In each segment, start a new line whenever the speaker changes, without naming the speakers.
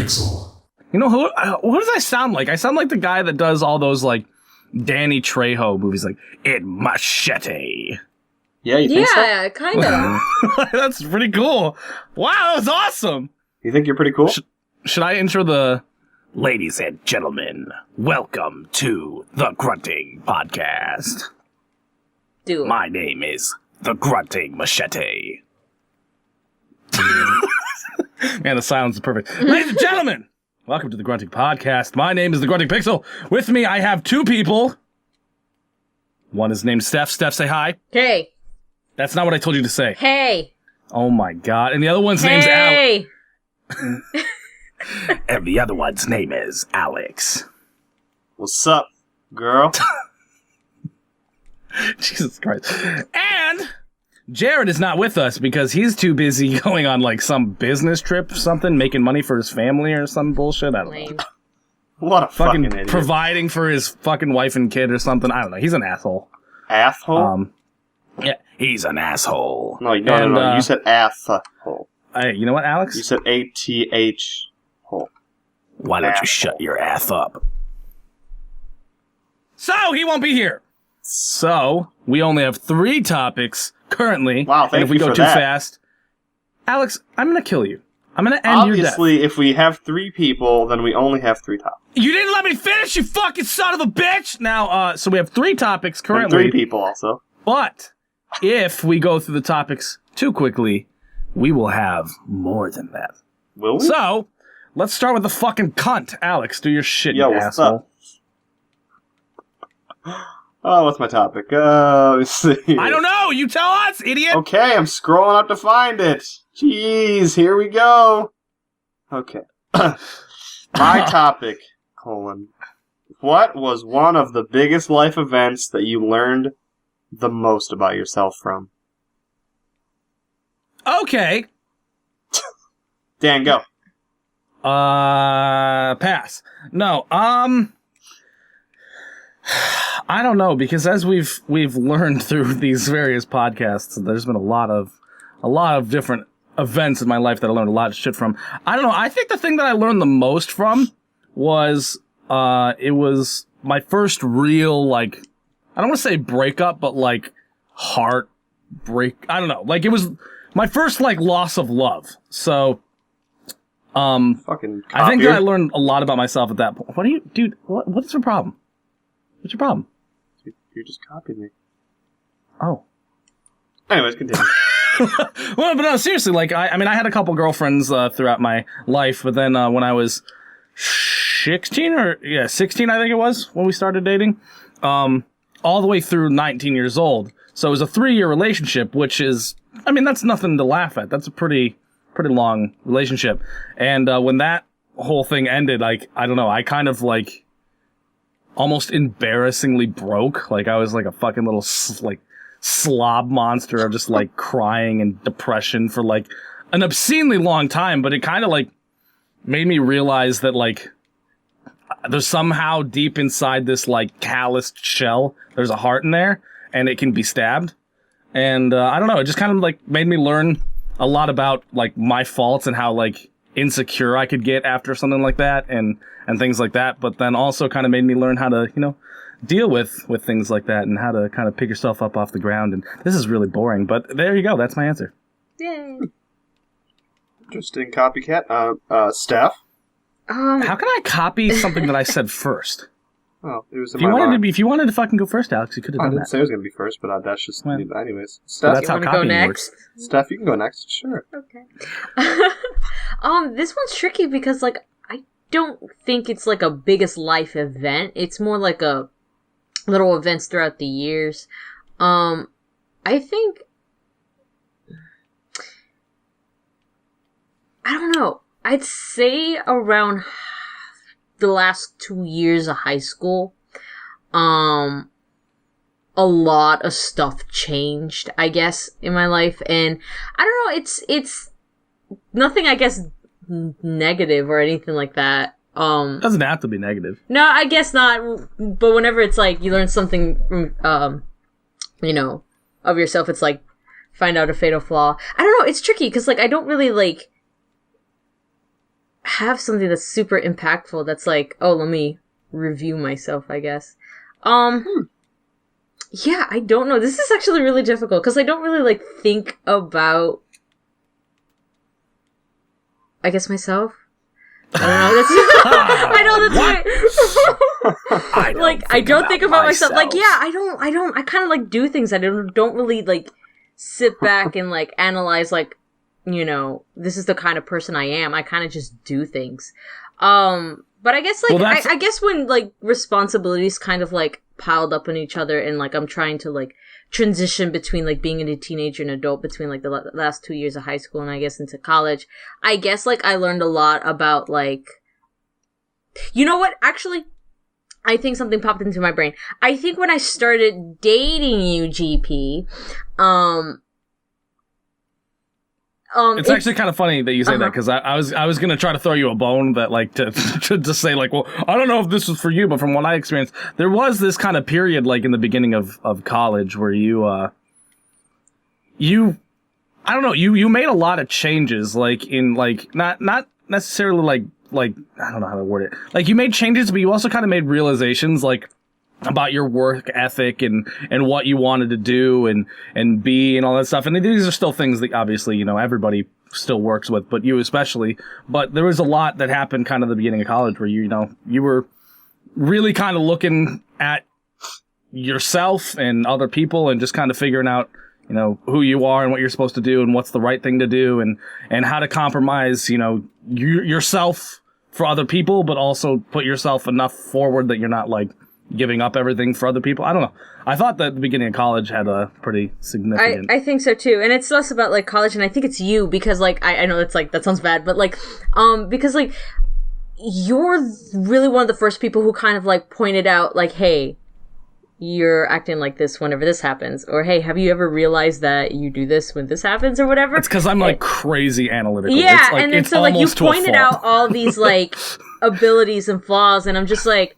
Pixel.
You know, who does I sound like? I sound like the guy that does all those, like, Danny Trejo movies, like, in Machete.
Yeah, you think so?
Yeah, kind of.
That's pretty cool. Wow, that was awesome.
You think you're pretty cool?
Should I intro the... Ladies and gentlemen, welcome to the Grunting Podcast.
Do it.
My name is the Grunting Machete. Man, the silence is perfect. Ladies and gentlemen, welcome to the Grunting Podcast. My name is the Grunting Pixel. With me, I have two people. One is named Steph. Steph, say hi.
Hey.
That's not what I told you to say.
Hey.
Oh my god. And the other one's name's Alex.
Hey.
And the other one's name is Alex.
What's up, girl?
Jesus Christ. And Jared is not with us because he's too busy going on like some business trip or something, making money for his family or some bullshit. I don't
Lame.
know.
What a fucking idiot.
Providing for his fucking wife and kid or something. I don't know. He's an asshole.
Asshole?
Yeah, he's an asshole.
No. You said asshole.
Hey, you know what, Alex?
You said ATH hole.
Why don't you shut your ass up? So, he won't be here. So, we only have 3 topics currently.
Wow, thank
and if we
you
go
for
too
that.
fast, Alex, I'm going to kill you. I'm going to end your death.
Obviously, if we have 3 people, then we only have 3 topics.
You didn't let me finish, you fucking son of a bitch! Now, so we have 3 topics currently.
And 3 people also.
But, if we go through the topics too quickly, we will have more than that.
Will we?
So, let's start with the fucking cunt. Alex, do your shit,
Yo,
you
what's
asshole.
up? Oh, what's my topic? Let's see.
I don't know! You tell us, idiot!
Okay, I'm scrolling up to find it. Jeez, here we go. Okay. My topic, what was one of the biggest life events that you learned the most about yourself from?
Okay.
Dan, go.
Pass. No, I don't know, because as we've learned through these various podcasts, there's been a lot of different events in my life that I learned a lot of shit from. I don't know, I think the thing that I learned the most from was, it was my first real, like, I don't want to say breakup, but like, heartbreak, I don't know, like, it was my first, like, loss of love. So,
Fucking
I think that I learned a lot about myself at that point. What are you, dude, what's your problem? What's your problem?
You just copied me.
Oh.
Anyways, continue.
Well, but no, seriously, like, I mean, I had a couple girlfriends throughout my life, but then when I was 16, I think it was, when we started dating, all the way through 19 years old. So it was a 3-year relationship, which is, I mean, that's nothing to laugh at. That's a pretty long relationship. And when that whole thing ended, like, I don't know, I kind of, like, almost embarrassingly broke. Like, I was like a fucking little, like, slob monster of just, like, crying and depression for, like, an obscenely long time. But it kind of, like, made me realize that, like, there's somehow deep inside this, like, calloused shell, there's a heart in there, and it can be stabbed. And I don't know, it just kind of, like, made me learn a lot about, like, my faults and how, like, insecure I could get after something like that and things like that. But then also kind of made me learn how to, you know, deal with things like that and how to kind of pick yourself up off the ground. And this is really boring, but there you go. That's my answer.
Yay.
Interesting copycat. Steph?
How can I copy something that I said first?
Oh, it was in
If you
my
wanted
mind.
if you wanted to fucking go first, Alex, you could have
I
done
didn't
that.
say it was going to be first, but that's just...
Well,
anyways.
So
Steph,
that's how
You wanna go
copying
next?
works.
Steph, you can go next. Sure.
Okay. This one's tricky because, like, I don't think it's, like, a biggest life event. It's more like a little events throughout the years. I think... I don't know. I'd say around the last 2 years of high school, a lot of stuff changed, I guess, in my life. And I don't know, it's nothing, I guess, negative or anything like that.
Doesn't have to be negative.
No, I guess not. But whenever it's like you learn something, you know, of yourself, it's like find out a fatal flaw. I don't know. It's tricky because like I don't really like. have something that's super impactful that's like, oh, let me review myself, I guess. Yeah, I don't know. This is actually really difficult because I don't really like think about, I guess, myself. I don't know. That's I don't think about myself. Like, yeah, I kind of like do things. I don't really like sit back and like analyze like, you know, this is the kind of person I am. I kind of just do things. But I guess like I guess when like responsibilities kind of like piled up on each other and like I'm trying to like transition between like being a teenager and adult between like the last 2 years of high school and I guess into college, I guess like I learned a lot about like, you know what, actually I think something popped into my brain. I think when I started dating you, GP,
it's actually kind of funny that you say that because I was gonna try to throw you a bone that like to say like, well, I don't know if this was for you, but from what I experienced, there was this kind of period like in the beginning of college where you I don't know, you made a lot of changes like in like not necessarily like I don't know how to word it, like you made changes, but you also kind of made realizations like about your work ethic and what you wanted to do and be and all that stuff. And these are still things that obviously, you know, everybody still works with, but you especially. But there was a lot that happened kind of at the beginning of college where you know, you were really kind of looking at yourself and other people and just kind of figuring out, you know, who you are and what you're supposed to do and what's the right thing to do and how to compromise, you know, yourself for other people, but also put yourself enough forward that you're not like giving up everything for other people. I don't know. I thought that the beginning of college had a pretty significant...
I think so too. And it's less about like college, and I think it's you because like, I know that's like, that sounds bad, but like, because like, you're really one of the first people who kind of like pointed out like, hey, you're acting like this whenever this happens, or hey, have you ever realized that you do this when this happens or whatever?
It's because I'm like crazy analytical.
Yeah,
it's like,
and then so like you pointed out all these like abilities and flaws, and I'm just like,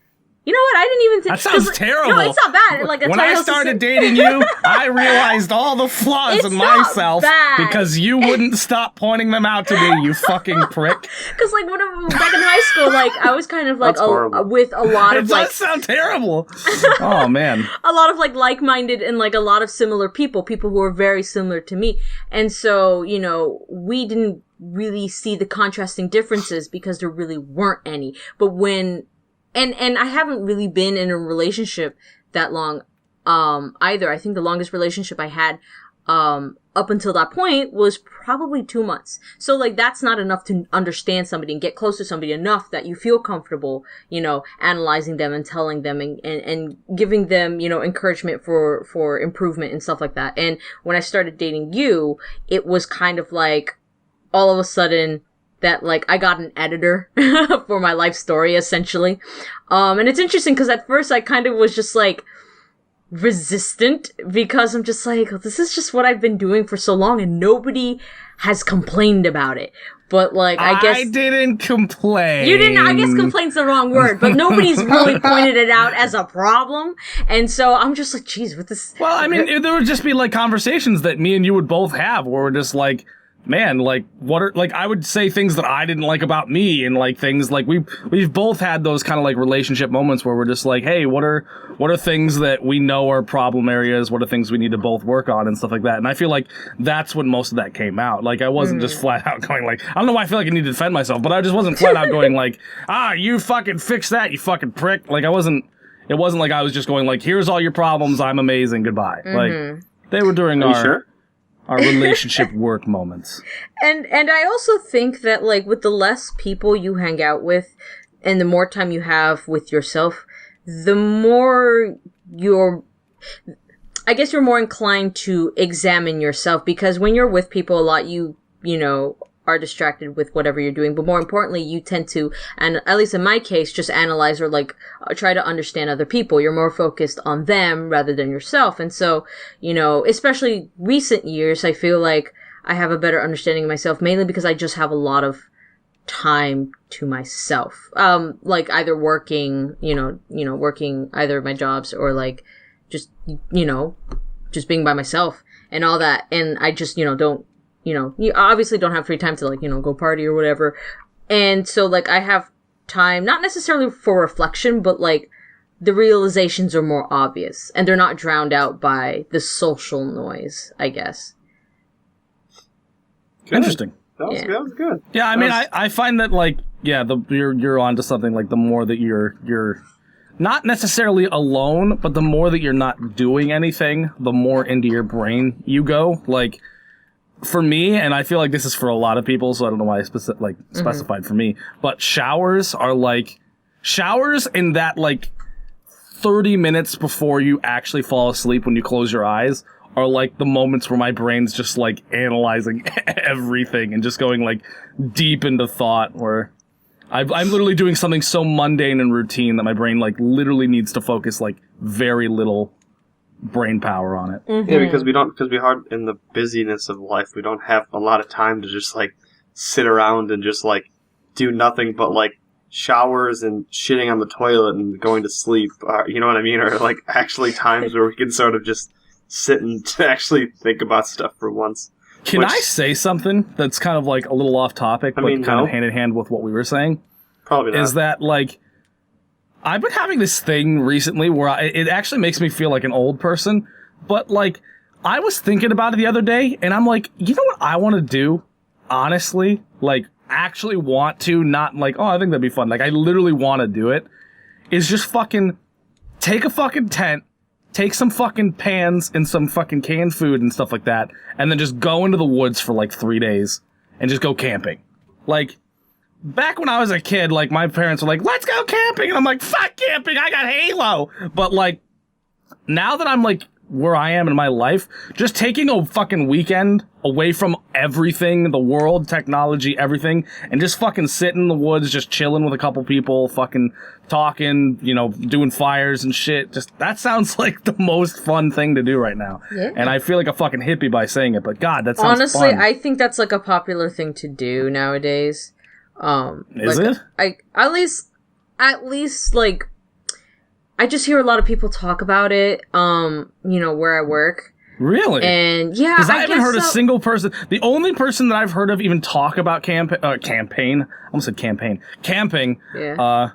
you know what? I didn't even think...
That sounds terrible.
No, it's not bad. Like, that's
when I started dating you, I realized all the flaws in myself because you wouldn't stop pointing them out to me, you fucking prick.
Because, like, when I was back in high school, like, I was kind of, like, with a lot of, like...
It does sound terrible. Oh, man.
A lot of, like-minded and, like, a lot of similar people who were very similar to me. And so, you know, we didn't really see the contrasting differences because there really weren't any. But when... And I haven't really been in a relationship that long, either. I think the longest relationship I had, up until that point was probably 2 months. So, like, that's not enough to understand somebody and get close to somebody enough that you feel comfortable, you know, analyzing them and telling them and giving them, you know, encouragement for improvement and stuff like that. And when I started dating you, it was kind of like, all of a sudden, that, like, I got an editor for my life story, essentially. And it's interesting because at first I kind of was just, like, resistant because I'm just like, this is just what I've been doing for so long and nobody has complained about it. But, like, I guess...
I didn't complain.
You didn't? I guess complain's the wrong word, but nobody's really pointed it out as a problem. And so I'm just like, geez, what this...
Well, I mean, there would just be, like, conversations that me and you would both have where we're just like... Man, like, what are, like, I would say things that I didn't like about me, and, like, things, like, we've both had those kind of, like, relationship moments where we're just like, hey, what are things that we know are problem areas, what are things we need to both work on, and stuff like that, and I feel like that's when most of that came out. Like, I wasn't just flat out going, like, I don't know why I feel like I need to defend myself, but I just wasn't flat out going, like, you fucking fix that, you fucking prick. Like, it wasn't like I was just going, like, here's all your problems, I'm amazing, goodbye. Like, they were during our relationship work moments.
And I also think that, like, with the less people you hang out with and the more time you have with yourself, the more you're more inclined to examine yourself, because when you're with people a lot, you know, are distracted with whatever you're doing, but more importantly, you tend to, and at least in my case, just analyze or like try to understand other people. You're more focused on them rather than yourself. And so, you know, especially recent years, I feel like I have a better understanding of myself, mainly because I just have a lot of time to myself. Like either working, working either of my jobs or like just, just being by myself and all that. And I just, don't, you obviously don't have free time to like, go party or whatever. And so, like, I have time, not necessarily for reflection, but, like, the realizations are more obvious. And they're not drowned out by the social noise, I guess.
Good.
Interesting.
That was good.
Yeah, I mean, I find that, like, yeah, you're onto something. Like, the more that you're not necessarily alone, but the more that you're not doing anything, the more into your brain you go. Like, for me, and I feel like this is for a lot of people, so I don't know why I specified for me, but showers in that, like, 30 minutes before you actually fall asleep when you close your eyes are like the moments where my brain's just like analyzing everything and just going like deep into thought, where I'm literally doing something so mundane and routine that my brain like literally needs to focus like very little brain power on it.
Mm-hmm. Yeah, because we hard in the busyness of life, we don't have a lot of time to just like sit around and just like do nothing but like showers and shitting on the toilet and going to sleep. You know what I mean? Or like actually times where we can sort of just sit and to actually think about stuff for once.
Can I say something that's kind of like a little off topic, but kind of hand in hand with what we were saying?
Probably not.
Is that like, I've been having this thing recently where it actually makes me feel like an old person, but like, I was thinking about it the other day, and I'm like, you know what I want to do? Honestly, like, actually want to, not like, oh, I think that'd be fun. Like, I literally want to do it. Is just fucking take a fucking tent, take some fucking pans and some fucking canned food and stuff like that, and then just go into the woods for like 3 days and just go camping. Like, back when I was a kid, like, my parents were like, let's go camping, and I'm like, fuck camping, I got Halo. But like, now that I'm like where I am in my life, just taking a fucking weekend away from everything, the world, technology, everything, and just fucking sitting in the woods, just chilling with a couple people, fucking talking, you know, doing fires and shit. Just, that sounds like the most fun thing to do right now. Yeah. And I feel like a fucking hippie by saying it, but God, that sounds
honestly
fun.
I think that's like a popular thing to do nowadays.
Is
like,
it?
At least like, I just hear a lot of people talk about it, you know, where I work.
Really?
And yeah,
because I haven't heard a single person. The only person that I've heard of even talk about camping. I almost said campaign. Camping.
Yeah.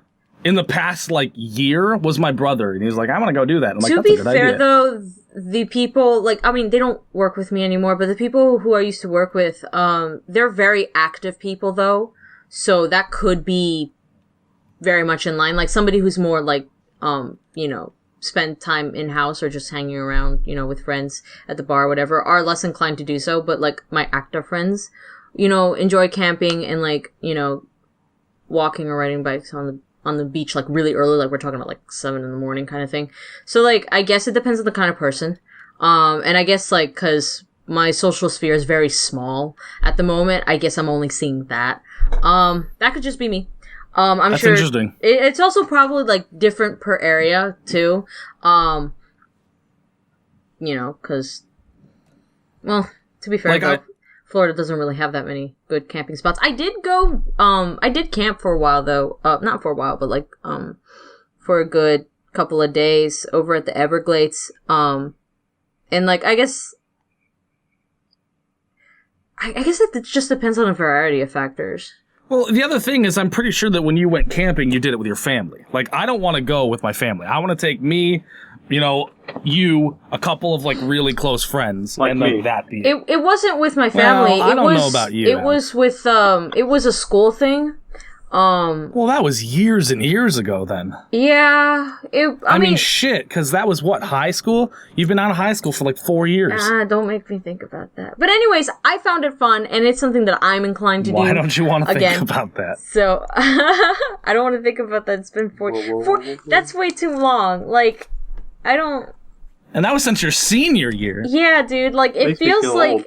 In the past like year was my brother, and he was like, "I want to go do that." I'm like,
to
that's
be
a good
fair,
idea.
though, the people like, I mean, they don't work with me anymore, but the people who I used to work with, they're very active people, though, so that could be very much in line. Like somebody who's more like, you know, spend time in-house or just hanging around, you know, with friends at the bar or whatever, are less inclined to do so. But, like, my active friends, you know, enjoy camping and, like, you know, walking or riding bikes on the beach, like, really early, like, we're talking about, like, 7 in the morning kind of thing. So, like, I guess it depends on the kind of person. And I guess, like, because my social sphere is very small at the moment, I guess I'm only seeing that. That could just be me. I'm
That's
sure
interesting.
It's also probably like different per area too. You know, because, well, to be fair,
like
though, Florida doesn't really have that many good camping spots. I did go, I did camp for a while though. Not for a while, but like, for a good couple of days over at the Everglades. And like, I guess it just depends on a variety of factors.
Well, the other thing is, I'm pretty sure that when you went camping, you did it with your family. Like, I don't want to go with my family. I want to take me, you know, you, a couple of, like, really close friends,
like
and
me.
like that be it.
It wasn't with my family.
Well, I don't know about you,
It was with, it was a school thing.
Well, that was years and years ago then.
Yeah. I mean,
shit, because that was what, high school? You've been out of high school for like 4 years.
Don't make me think about that. But anyways, I found it fun, and it's something that I'm inclined to do.
Why don't you want to
again.
think about that?
So, I don't want to think about that. It's been four. That's way too long. Like, I don't.
And that was since your senior year.
Yeah, dude. Like, it
Makes me
feels
feel
like.
old.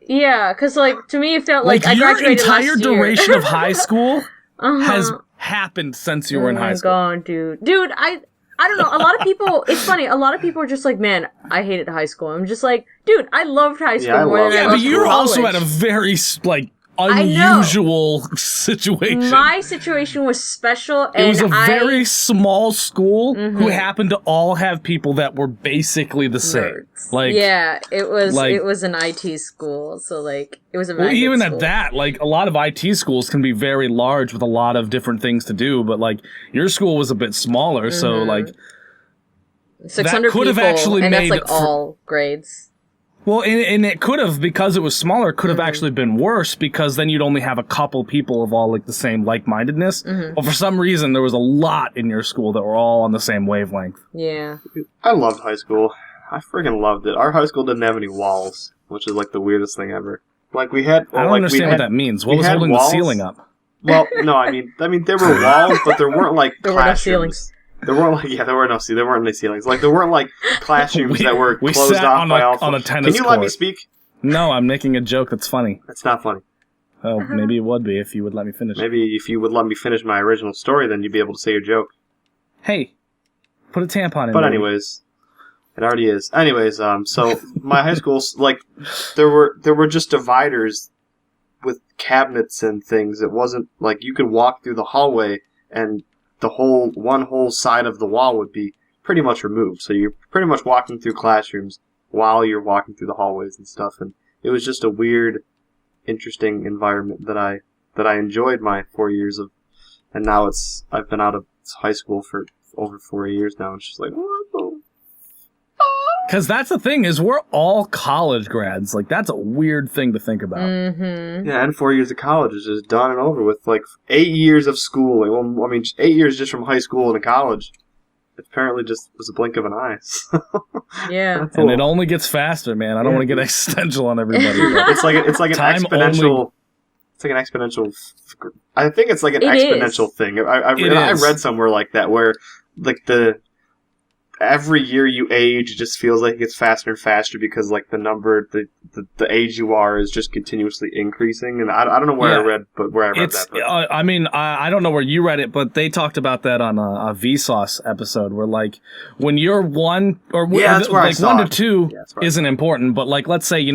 Yeah, because, like, to me, it felt like I
your
graduated
entire
last year.
duration of high school has happened since you were in high school.
Oh my god, dude. Dude, I don't know. A lot of people, it's funny, a lot of people are just like, man, I hated high school. I'm just like, dude, I loved high school more than I loved
But you're
college.
also at a very, like, unusual situation.
My situation was special, and
it was a very small school who happened to all have people that were basically the same.
Nerds.
Like,
yeah, it was.
like,
it was an IT school, so like it was a.
Well, even
school.
at that, like a lot of IT schools can be very large with a lot of different things to do, but like your school was a bit smaller, so like
600
that could have
people,
actually
and
made
that's like all grades.
Well, and it could have, because it was smaller, could have actually been worse, because then you'd only have a couple people of all like the same like-mindedness. But for some reason, there was a lot in your school that were all on the same wavelength.
Yeah.
I loved high school. I freaking loved it. Our high school didn't have any walls, which is like the weirdest thing ever. Like we had.
I don't understand what that means. What was holding
walls.
The ceiling up?
Well, no, I mean there were walls, but there weren't like
There were no
classrooms.
ceilings.
There weren't like there weren't any ceilings. Like there weren't like classrooms that were
we
closed
sat
off
on
by
a,
all.
on a tennis
Can you
court.
let me speak?
No, I'm making a joke that's funny.
That's not funny.
Oh, maybe it would be if you would let me finish.
Maybe if you would let me finish my original story, then you'd be able to say your joke.
Hey, put a tampon in.
But
baby.
anyways, it already is. Anyways, so my high school, like, there were just dividers with cabinets and things. It wasn't like you could walk through the hallway and one whole side of the wall would be pretty much removed. So you're pretty much walking through classrooms while you're walking through the hallways and stuff. And it was just a weird, interesting environment that I enjoyed my 4 years of. And now I've been out of high school for over 4 years now. And it's just like, what the?
Because that's the thing, is we're all college grads. Like, that's a weird thing to think about.
Yeah, and 4 years of college is just done and over with. Like 8 years of school. Well, I mean, 8 years just from high school into college. It apparently just was a blink of an eye.
Yeah.
And it only gets faster, man. I don't want to get existential on everybody. But
it's like an
Time
exponential.
only-
It's like an exponential. I think it's like an
It
exponential
is.
thing. I
is.
read somewhere like that where like every year you age, it just feels like it gets faster and faster because like the age you are is just continuously increasing. And I don't know where I read
It's,
that. But.
I mean, I don't know where you read it, but they talked about that on a Vsauce episode where, like, when you're one, or
that's where I
like
saw
1 to
it.
2
Yeah, that's where I
isn't important, but like, let's say,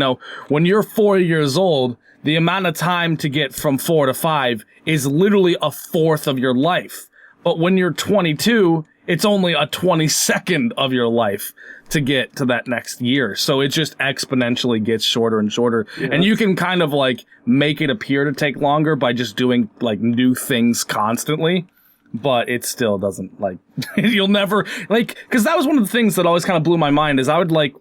when you're 4 years old, the amount of time to get from 4 to 5 is literally a fourth of your life. But when you're 22, it's only a 22nd of your life to get to that next year. So it just exponentially gets shorter and shorter. Yeah. And you can kind of like make it appear to take longer by just doing like new things constantly. But it still doesn't, like, you'll never, like, because that was one of the things that always kind of blew my mind is I would like,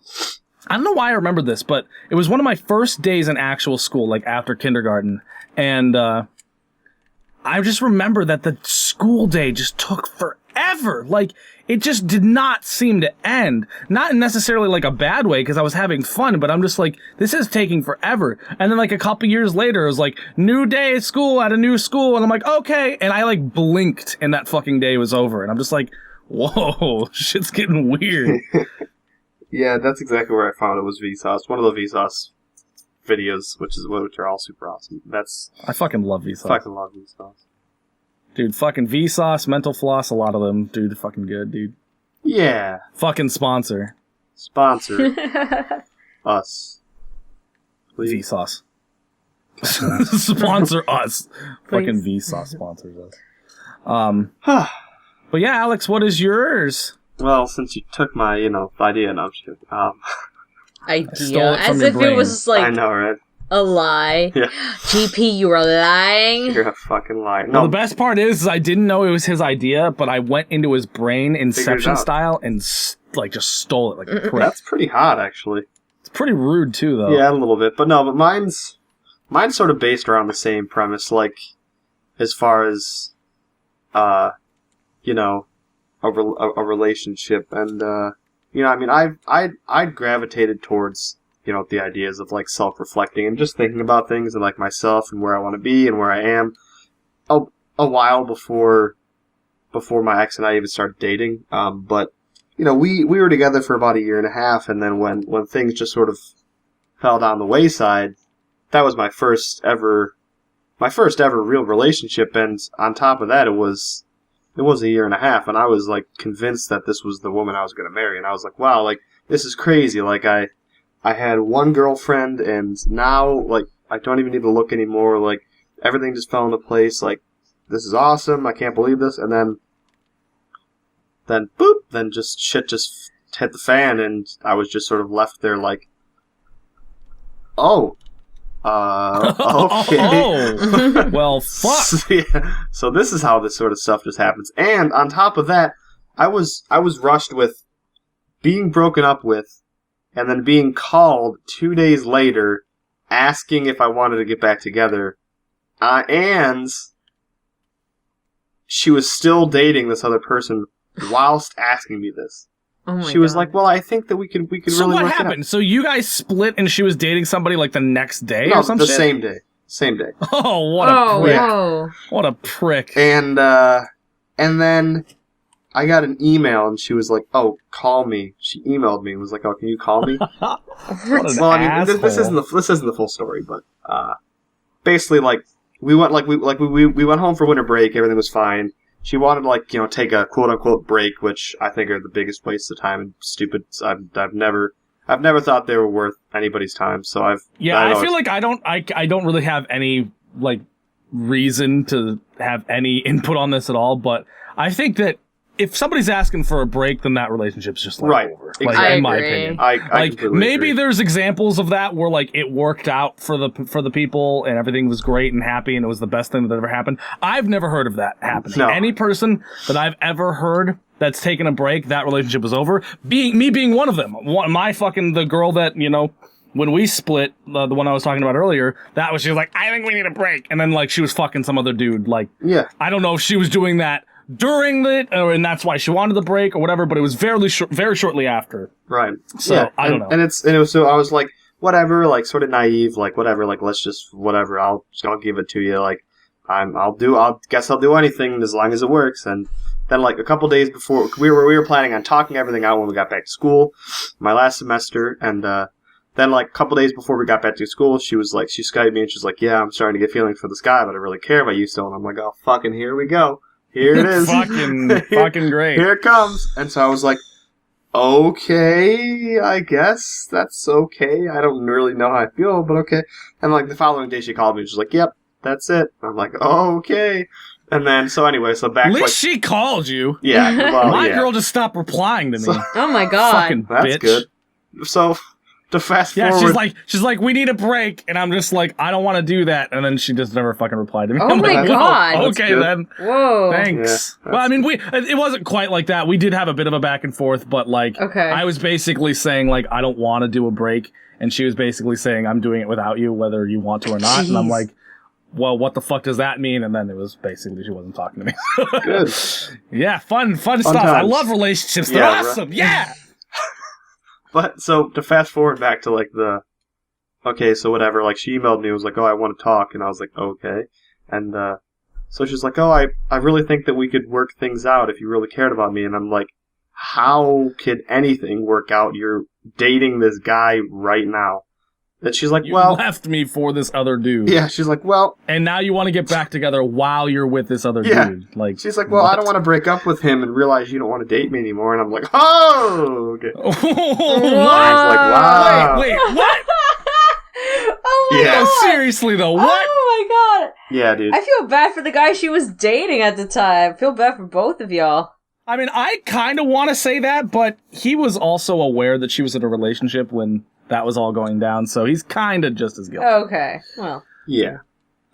I don't know why I remember this, but it was one of my first days in actual school, like after kindergarten. And I just remember that the school day just took forever. Like, it just did not seem to end. Not in necessarily like a bad way, because I was having fun, but I'm just like, this is taking forever. And then like a couple years later, it was like, new day at school at a new school. And I'm like, okay. And I like blinked and that fucking day was over. And I'm just like, whoa, shit's getting weird.
Yeah, that's exactly where I found it, was Vsauce. One of the Vsauce videos, which are all super awesome.
I fucking love Vsauce.
Fucking love Vsauce.
Dude, fucking Vsauce, Mental Floss, a lot of them, dude, fucking good, dude.
Yeah.
Fucking sponsor.
Sponsor us. Please.
Vsauce. Sponsor us.
Please.
Fucking Vsauce sponsors us. But yeah, Alex, what is yours?
Well, since you took my, idea, no, I'm just kidding.
Idea.
it from
As
your
if
brain.
it was
I
like
know, right?
a lie.
Yeah.
GP, you are lying.
You're a fucking liar.
Well,
No,
the best part is I didn't know it was his idea, but I went into his brain Inception
out.
style and just stole it like a prick.
that's pretty hot, actually.
It's pretty rude too, though.
Yeah, a little bit. But no, but mine's sort of based around the same premise, like, as far as, a relationship. And, I mean, I'd gravitated towards, the ideas of, like, self-reflecting and just thinking about things and, like, myself and where I want to be and where I am a while before my ex and I even started dating. But, we were together for about 1.5 years, and then when things just sort of fell down the wayside, that was my first ever real relationship. And on top of that, it was 1.5 years, and I was, like, convinced that this was the woman I was going to marry. And I was like, wow, like, this is crazy. Like, I had one girlfriend, and now, like, I don't even need to look anymore. Like, everything just fell into place. Like, this is awesome. I can't believe this. And then boop, then just shit just hit the fan, and I was just sort of left there like, okay.
Oh. Well, fuck.
So this is how this sort of stuff just happens. And on top of that, I was rushed with being broken up with, and then being called 2 days later asking if I wanted to get back together. And she was still dating this other person whilst asking me this.
Oh my
she was
God.
like, "Well, I think that we could
So
really
what
work it out."
happened? So you guys split and she was dating somebody like the next day
No,
or something?
the same day. Same day.
Oh, what a prick.
Whoa.
What a prick.
And then I got an email, and she was like, "Oh, call me." She emailed me and was like, "Oh, can you call me?"
What an
Well, I mean,
asshole.
this isn't the full story, but basically, like we went home for winter break. Everything was fine. She wanted to take a quote unquote break, which I think are the biggest waste of time and stupid. I've never thought they were worth anybody's time. So I
feel like I don't really have any like reason to have any input on this at all. But I think that if somebody's asking for a break, then that relationship's just
Right.
over.
Exactly.
Like, in my
agree.
opinion.
I
Like
completely
maybe
agree.
there's examples of that where like it worked out for the people and everything was great and happy and it was the best thing that ever happened. I've never heard of that happening.
No.
Any person that I've ever heard that's taken a break, that relationship was over. Being one of them. The girl that when we split, the one I was talking about earlier, she was like, I think we need a break, and then like she was fucking some other dude. Like,
Yeah.
I don't know if she was doing that during it, and that's why she wanted the break or whatever. But it was very shortly after.
Right.
So,
yeah.
I don't know.
And it was so I was like, whatever, like sort of naive, like whatever, like let's just whatever. I'll give it to you. Like I'll do anything as long as it works. And then like a couple days before we were planning on talking everything out when we got back to school, my last semester, and then like a couple days before we got back to school, she Skyped me and she's like, yeah, I'm starting to get feelings for this guy, but I really care about you still. And I'm like, oh fucking here we go. Here it is.
fucking great.
Here it comes. And so I was like, okay, I guess that's okay. I don't really know how I feel, but okay. And like the following day she called me and she's like, yep, that's it. I'm like, okay. And then, so anyway, so back
At least
like,
she called you.
yeah, well,
My
yeah.
girl just stopped replying to me.
Oh my God.
Fucking
That's
bitch.
good. So, to fast
Yeah,
forward.
she's like, we need a break, and I'm just like, I don't want to do that, and then she just never fucking replied to me.
Oh
I'm
my
like,
God.
"Well,
That's
okay
good.
then,
Whoa.
thanks."
Yeah,
Well, I mean, it wasn't quite like that. We did have a bit of a back and forth, but like,
Okay.
I was basically saying like, I don't want to do a break, and she was basically saying, I'm doing it without you, whether you want to or not, and I'm
Jeez.
like, well, what the fuck does that mean? And then it was basically she wasn't talking to me.
Good.
Yeah, fun stuff. I
times.
love relationships. They're
Yeah, right.
awesome. Yeah.
But, so, to fast forward back to, like, okay, so whatever, like, she emailed me and was like, oh, I want to talk, and I was like, okay. And, so she's like, oh, I really think that we could work things out if you really cared about me, and I'm like, how could anything work out? You're dating this guy right now. And she's like,
You
well,
left me for this other dude.
yeah, she's like, well,
And now you want to get back together while you're with this other
Yeah.
dude. Like,
she's like, well, I don't want to break up with him and realize you don't want to date me anymore, and I'm like, oh, okay.
what?
I was like, wow.
Wait, what?
Oh my
Yeah.
No,
God.
seriously though, what?
Oh my God.
Yeah, dude.
I feel bad for the guy she was dating at the time. I feel bad for both of y'all.
I mean, I kind of want to say that, but he was also aware that she was in a relationship when that was all going down, so he's kind of just as guilty.
Okay. Well.
Yeah.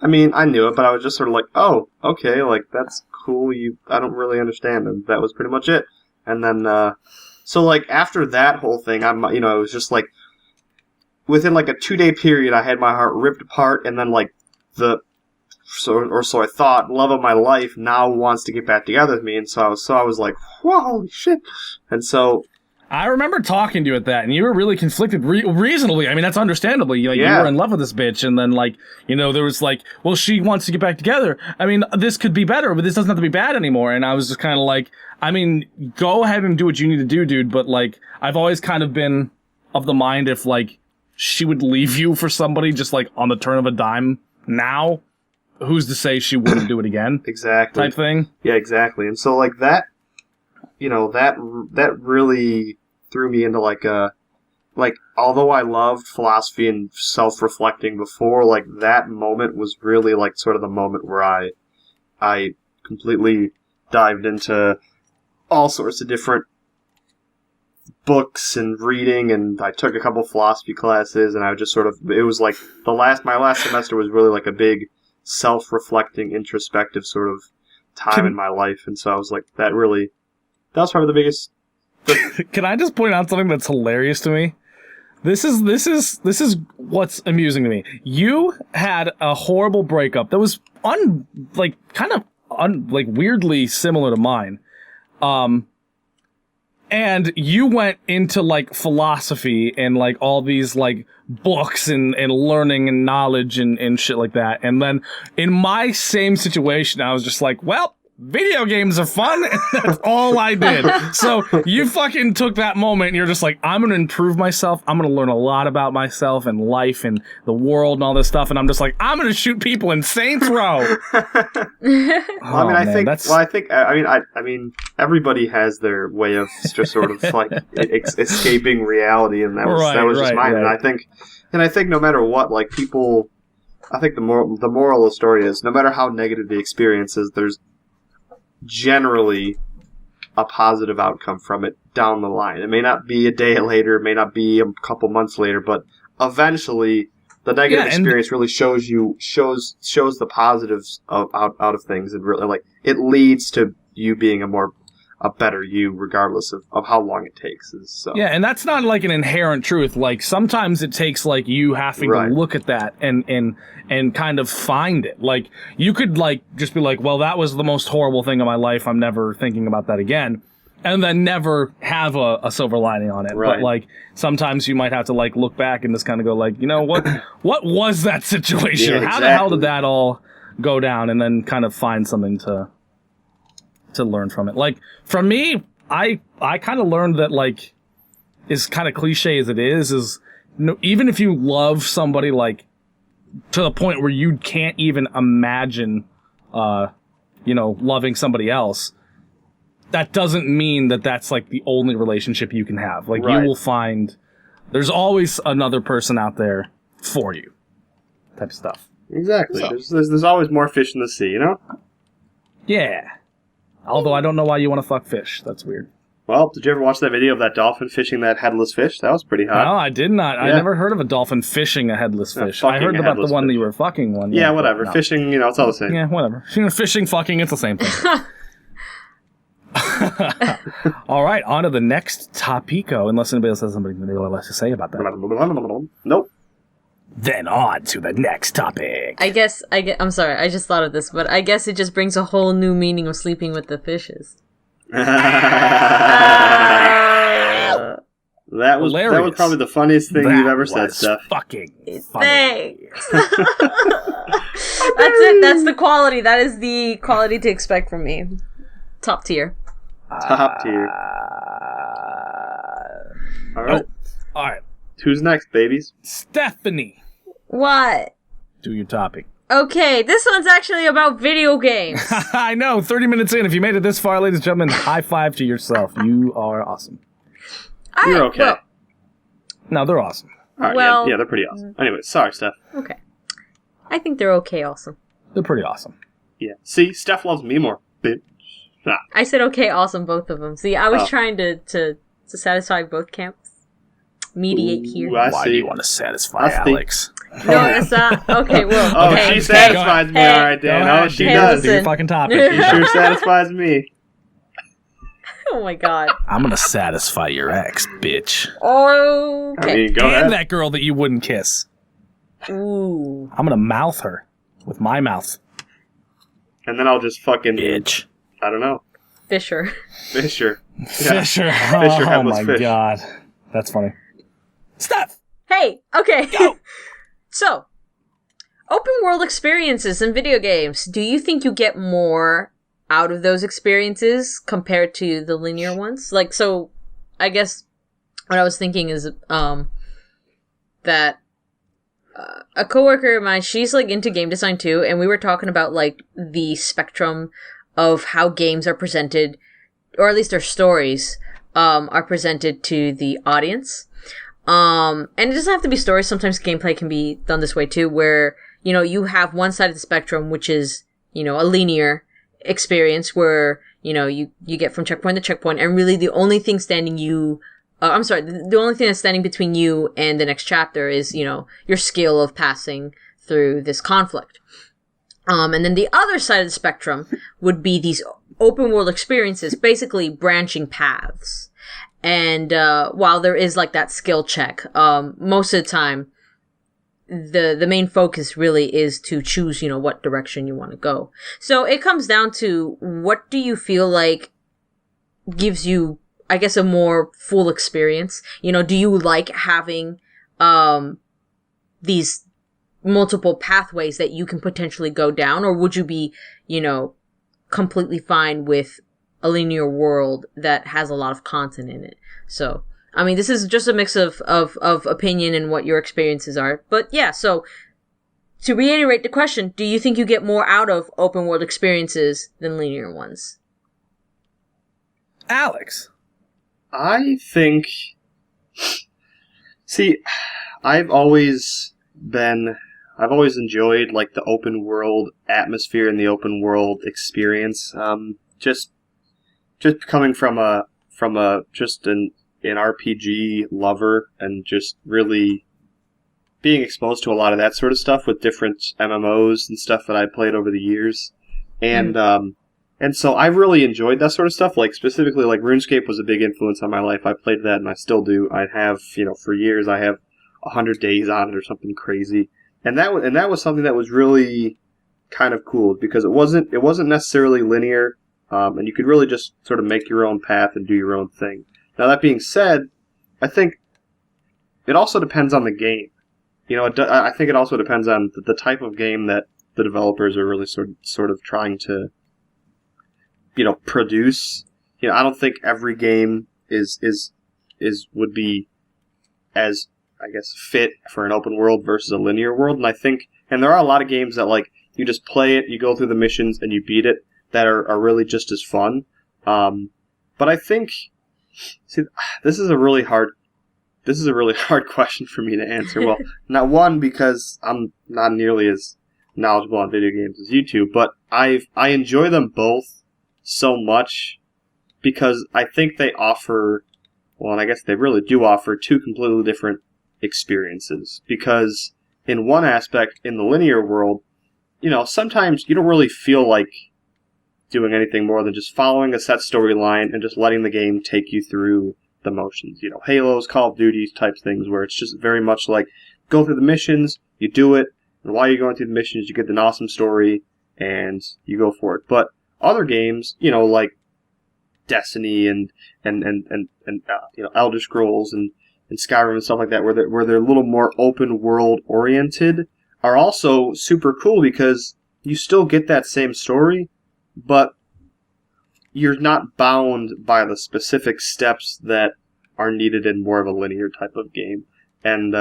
I mean, I knew it, but I was just sort of like, oh, okay, like, that's cool, I don't really understand, and that was pretty much it. And then, so, like, after that whole thing, it was just, like, within, like, a 2-day period, I had my heart ripped apart, and then, like, so I thought, love of my life now wants to get back together with me, and so I was like, whoa, holy shit. And so,
I remember talking to you at that, and you were really conflicted reasonably. I mean, that's understandably. Like,
Yeah.
You were in love with this bitch, and then, like, there was like, well, she wants to get back together. I mean, this could be better, but this doesn't have to be bad anymore. And I was just kind of like, I mean, go ahead and do what you need to do, dude. But, like, I've always kind of been of the mind if, like, she would leave you for somebody just, like, on the turn of a dime now, who's to say she wouldn't do it again?
exactly.
Type thing.
Yeah, exactly. And so, like, that really threw me into, like, like, although I loved philosophy and self-reflecting before, like, that moment was really, like, sort of the moment where I completely dived into all sorts of different books and reading, and I took a couple philosophy classes, and I just sort of, it was like, my last semester was really like a big self-reflecting, introspective sort of time in my life, and so I was like, that was probably the biggest.
Can I just point out something that's hilarious to me? This is what's amusing to me. You had a horrible breakup that was weirdly similar to mine. And you went into, like, philosophy and, like, all these, like, books and learning and knowledge and shit like that. And then in my same situation, I was just like, well, video games are fun, and that's all I did. So you fucking took that moment, and you're just like, I'm gonna improve myself, I'm gonna learn a lot about myself and life and the world and all this stuff, and I'm just like, I'm gonna shoot people in Saints Row.
I mean, everybody has their way of just sort of like escaping reality, and that was just mine. Right. And I think no matter what, like, people, I think the moral of the story is, no matter how negative the experience is, there's generally a positive outcome from it down the line. It may not be a day later, it may not be a couple months later, but eventually the negative experience really shows the positives out of things, and really, like, it leads to you being a better you, regardless of how long it takes. So. Yeah,
and that's not like an inherent truth. Like, sometimes it takes, like, you having to look at that and kind of find it. Like, you could, like, just be like, well, that was the most horrible thing in my life, I'm never thinking about that again, and then never have a silver lining on it. Right. But, like, sometimes you might have to, like, look back and just kind of go, like, you know, what was that situation?
Yeah, exactly.
How the hell did that all go down? And then kind of find something to learn from it. Like, for me, I kind of learned that, like, as kind of cliche as it is even if you love somebody, like, to the point where you can't even imagine, loving somebody else, that doesn't mean that that's, like, the only relationship you can have. Like, you will find there's always another person out there for you, type of stuff.
Exactly. So. There's always more fish in the sea, you know?
Yeah. Although I don't know why you want to fuck fish. That's weird.
Well, did you ever watch that video of that dolphin fishing that headless fish? That was pretty hot.
No, I did not. Yeah. I never heard of a dolphin fishing a headless fish. I heard about the one that you were fucking one.
Yeah, whatever. No. Fishing, it's all the same.
Yeah, whatever. Fishing, fucking, it's the same thing. All right, on to the next topico, unless anybody else has something really less to say about that.
Nope.
Then on to the next topic.
I'm sorry, I just thought of this, but I guess it just brings a whole new meaning of sleeping with the fishes.
That was probably the funniest thing you've ever said, Steph.
Fucking
funny. That's it. That's the quality. That is the quality to expect from me. Top tier.
Top tier. All right.
All right.
Who's next, babies?
Stephanie.
What?
Do your topic.
Okay, this one's actually about video games.
I know, 30 minutes in. If you made it this far, ladies and gentlemen, high five to yourself. You are awesome.
You're okay. Well,
no, they're awesome.
All right, yeah, they're pretty awesome. Anyway, sorry, Steph.
Okay. I think they're okay also.
They're pretty awesome.
Yeah. See, Steph loves me more, bitch. Nah.
I said okay, awesome, both of them. See, I was trying to satisfy both camps. Mediate here.
Why do you want to satisfy Alex?
No, it's not. Okay, well.
Okay. She satisfies me, alright, Dan. Oh, she does.
Do your fucking topic.
She sure satisfies me.
Oh my god.
I'm gonna satisfy your ex, bitch.
Okay.
I mean, go ahead.
And that girl that you wouldn't kiss.
Ooh.
I'm gonna mouth her with my mouth.
And then I'll just fucking...
Bitch.
I don't know.
Fisher.
Yeah.
Fisher.
Oh
my
fish.
God. That's funny. Steph!
Hey, okay.
Go!
So, open world experiences in video games. Do you think you get more out of those experiences compared to the linear ones? Like, so, I guess what I was thinking is, that a coworker of mine, she's, like, into game design too, and we were talking about, like, the spectrum of how games are presented, or at least their stories, are presented to the audience. And it doesn't have to be story. Sometimes gameplay can be done this way too, where, you know, you have one side of the spectrum, which is, you know, a linear experience where, you know, you get from checkpoint to checkpoint, and really the only thing the only thing that's standing between you and the next chapter is, you know, your skill of passing through this conflict. And then the other side of the spectrum would be these open world experiences, basically branching paths. And, while there is like that skill check, most of the time, the main focus really is to choose, you know, what direction you want to go. So it comes down to, what do you feel like gives you, I guess, a more full experience? You know, do you like having, these multiple pathways that you can potentially go down, or would you be, you know, completely fine with a linear world that has a lot of content in it? So, I mean, this is just a mix of opinion and what your experiences are. But yeah, so to reiterate the question, do you think you get more out of open world experiences than linear ones?
Alex.
I think... See, I've always enjoyed, like, the open world atmosphere and the open world experience. Just coming from an RPG lover, and just really being exposed to a lot of that sort of stuff with different MMOs and stuff that I played over the years. And so I really enjoyed that sort of stuff. Like, specifically, like, RuneScape was a big influence on my life. I played that, and I still do. I have, you know, for years, I have 100 days on it or something crazy. And that was something that was really kind of cool, because it wasn't necessarily linear, and you could really just sort of make your own path and do your own thing. Now, that being said, I think it also depends on the game. You know, I think it also depends on the type of game that the developers are really sort of trying to, you know, produce. You know, I don't think every game would be as, I guess, fit for an open world versus a linear world. And there are a lot of games that, like, you just play it, you go through the missions, and you beat it, that are really just as fun. But I think, see, this is a really hard question for me to answer. Well, not one, because I'm not nearly as knowledgeable on video games as you two, but I enjoy them both so much, because I think they offer, well, and I guess they really do offer, two completely different experiences. Because in one aspect, in the linear world, you know, sometimes you don't really feel like doing anything more than just following a set storyline and just letting the game take you through the motions. You know, Halos, Call of Duty type things, where it's just very much like, go through the missions, you do it, and while you're going through the missions, you get an awesome story, and you go for it. But other games, you know, like Destiny and you know, Elder Scrolls and Skyrim and stuff like that, where they're a little more open world oriented, are also super cool, because you still get that same story, but you're not bound by the specific steps that are needed in more of a linear type of game. And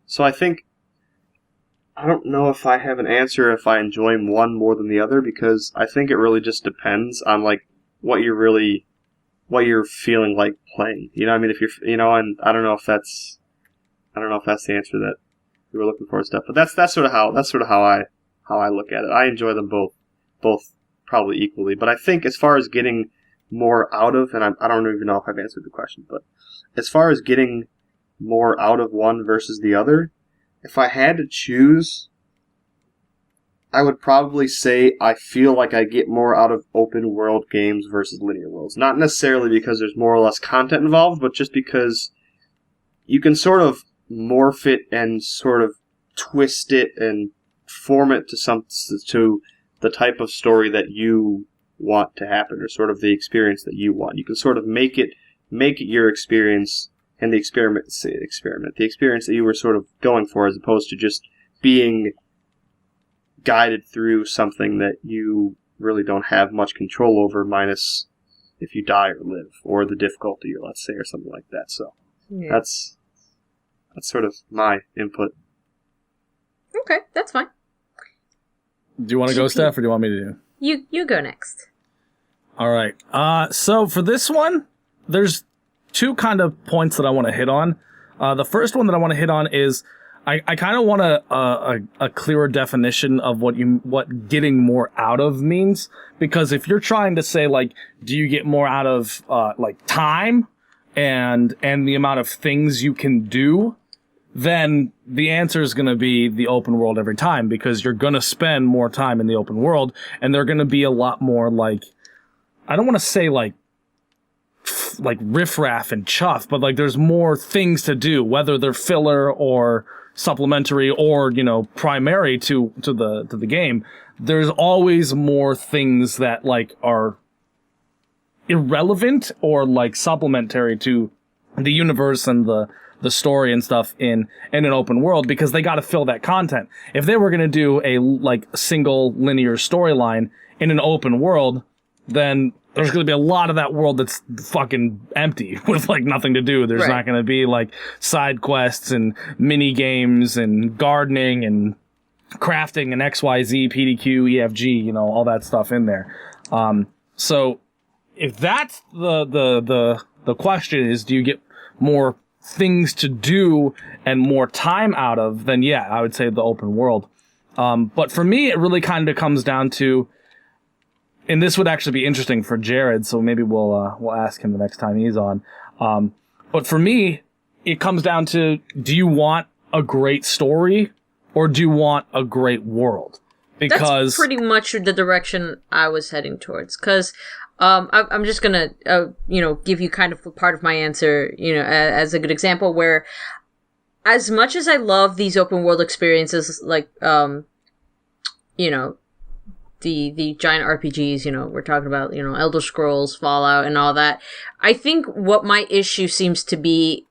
so I think, I don't know if I have an answer if I enjoy one more than the other, because I think it really just depends on, like, what you're feeling like playing. You know what I mean? If you're, you know, and I don't know if that's the answer that you were looking for and stuff. But that's sort of how I look at it. I enjoy them both probably equally. But I think as far as getting more out of, and I don't even know if I've answered the question, but as far as getting more out of one versus the other, if I had to choose, I would probably say I feel like I get more out of open world games versus linear worlds. Not necessarily because there's more or less content involved, but just because you can sort of morph it and sort of twist it and form it to the type of story that you want to happen, or sort of the experience that you want. You can sort of make it your experience, and the experience that you were sort of going for, as opposed to just being guided through something that you really don't have much control over, minus if you die or live, or the difficulty, or let's say, or something like that. So yeah. That's sort of my input.
Okay, that's fine.
Do you want to go, Steph, or do you want me to do?
You go next.
All right. So for this one, there's two kind of points that I want to hit on. The first one that I want to hit on is I kind of want a clearer definition of what getting more out of means, because if you're trying to say like, do you get more out of like time and the amount of things you can do, then the answer is going to be the open world every time, because you're going to spend more time in the open world, and they're going to be a lot more like, I don't want to say like riffraff and chuff, but like there's more things to do, whether they're filler or supplementary or, you know, primary to the game. There's always more things that like are irrelevant or like supplementary to the universe and the story and stuff in an open world, because they got to fill that content. If they were going to do a like single linear storyline in an open world, then there's going to be a lot of that world that's fucking empty with like nothing to do. There's not going to be like side quests and mini games and gardening and crafting and XYZ, PDQ, EFG, you know, all that stuff in there. So if that's the question is, do you get more things to do and more time out of, then yeah, I would say the open world. But for me, it really kind of comes down to, and this would actually be interesting for Jared, so maybe we'll ask him the next time he's on. But for me, it comes down to, do you want a great story or do you want a great world? Because
that's pretty much the direction I was heading towards. Because I'm just gonna give you kind of part of my answer, you know, as a good example, where as much as I love these open world experiences, like you know, the giant RPGs, you know, we're talking about, you know, Elder Scrolls, Fallout, and all that. I think what my issue seems to be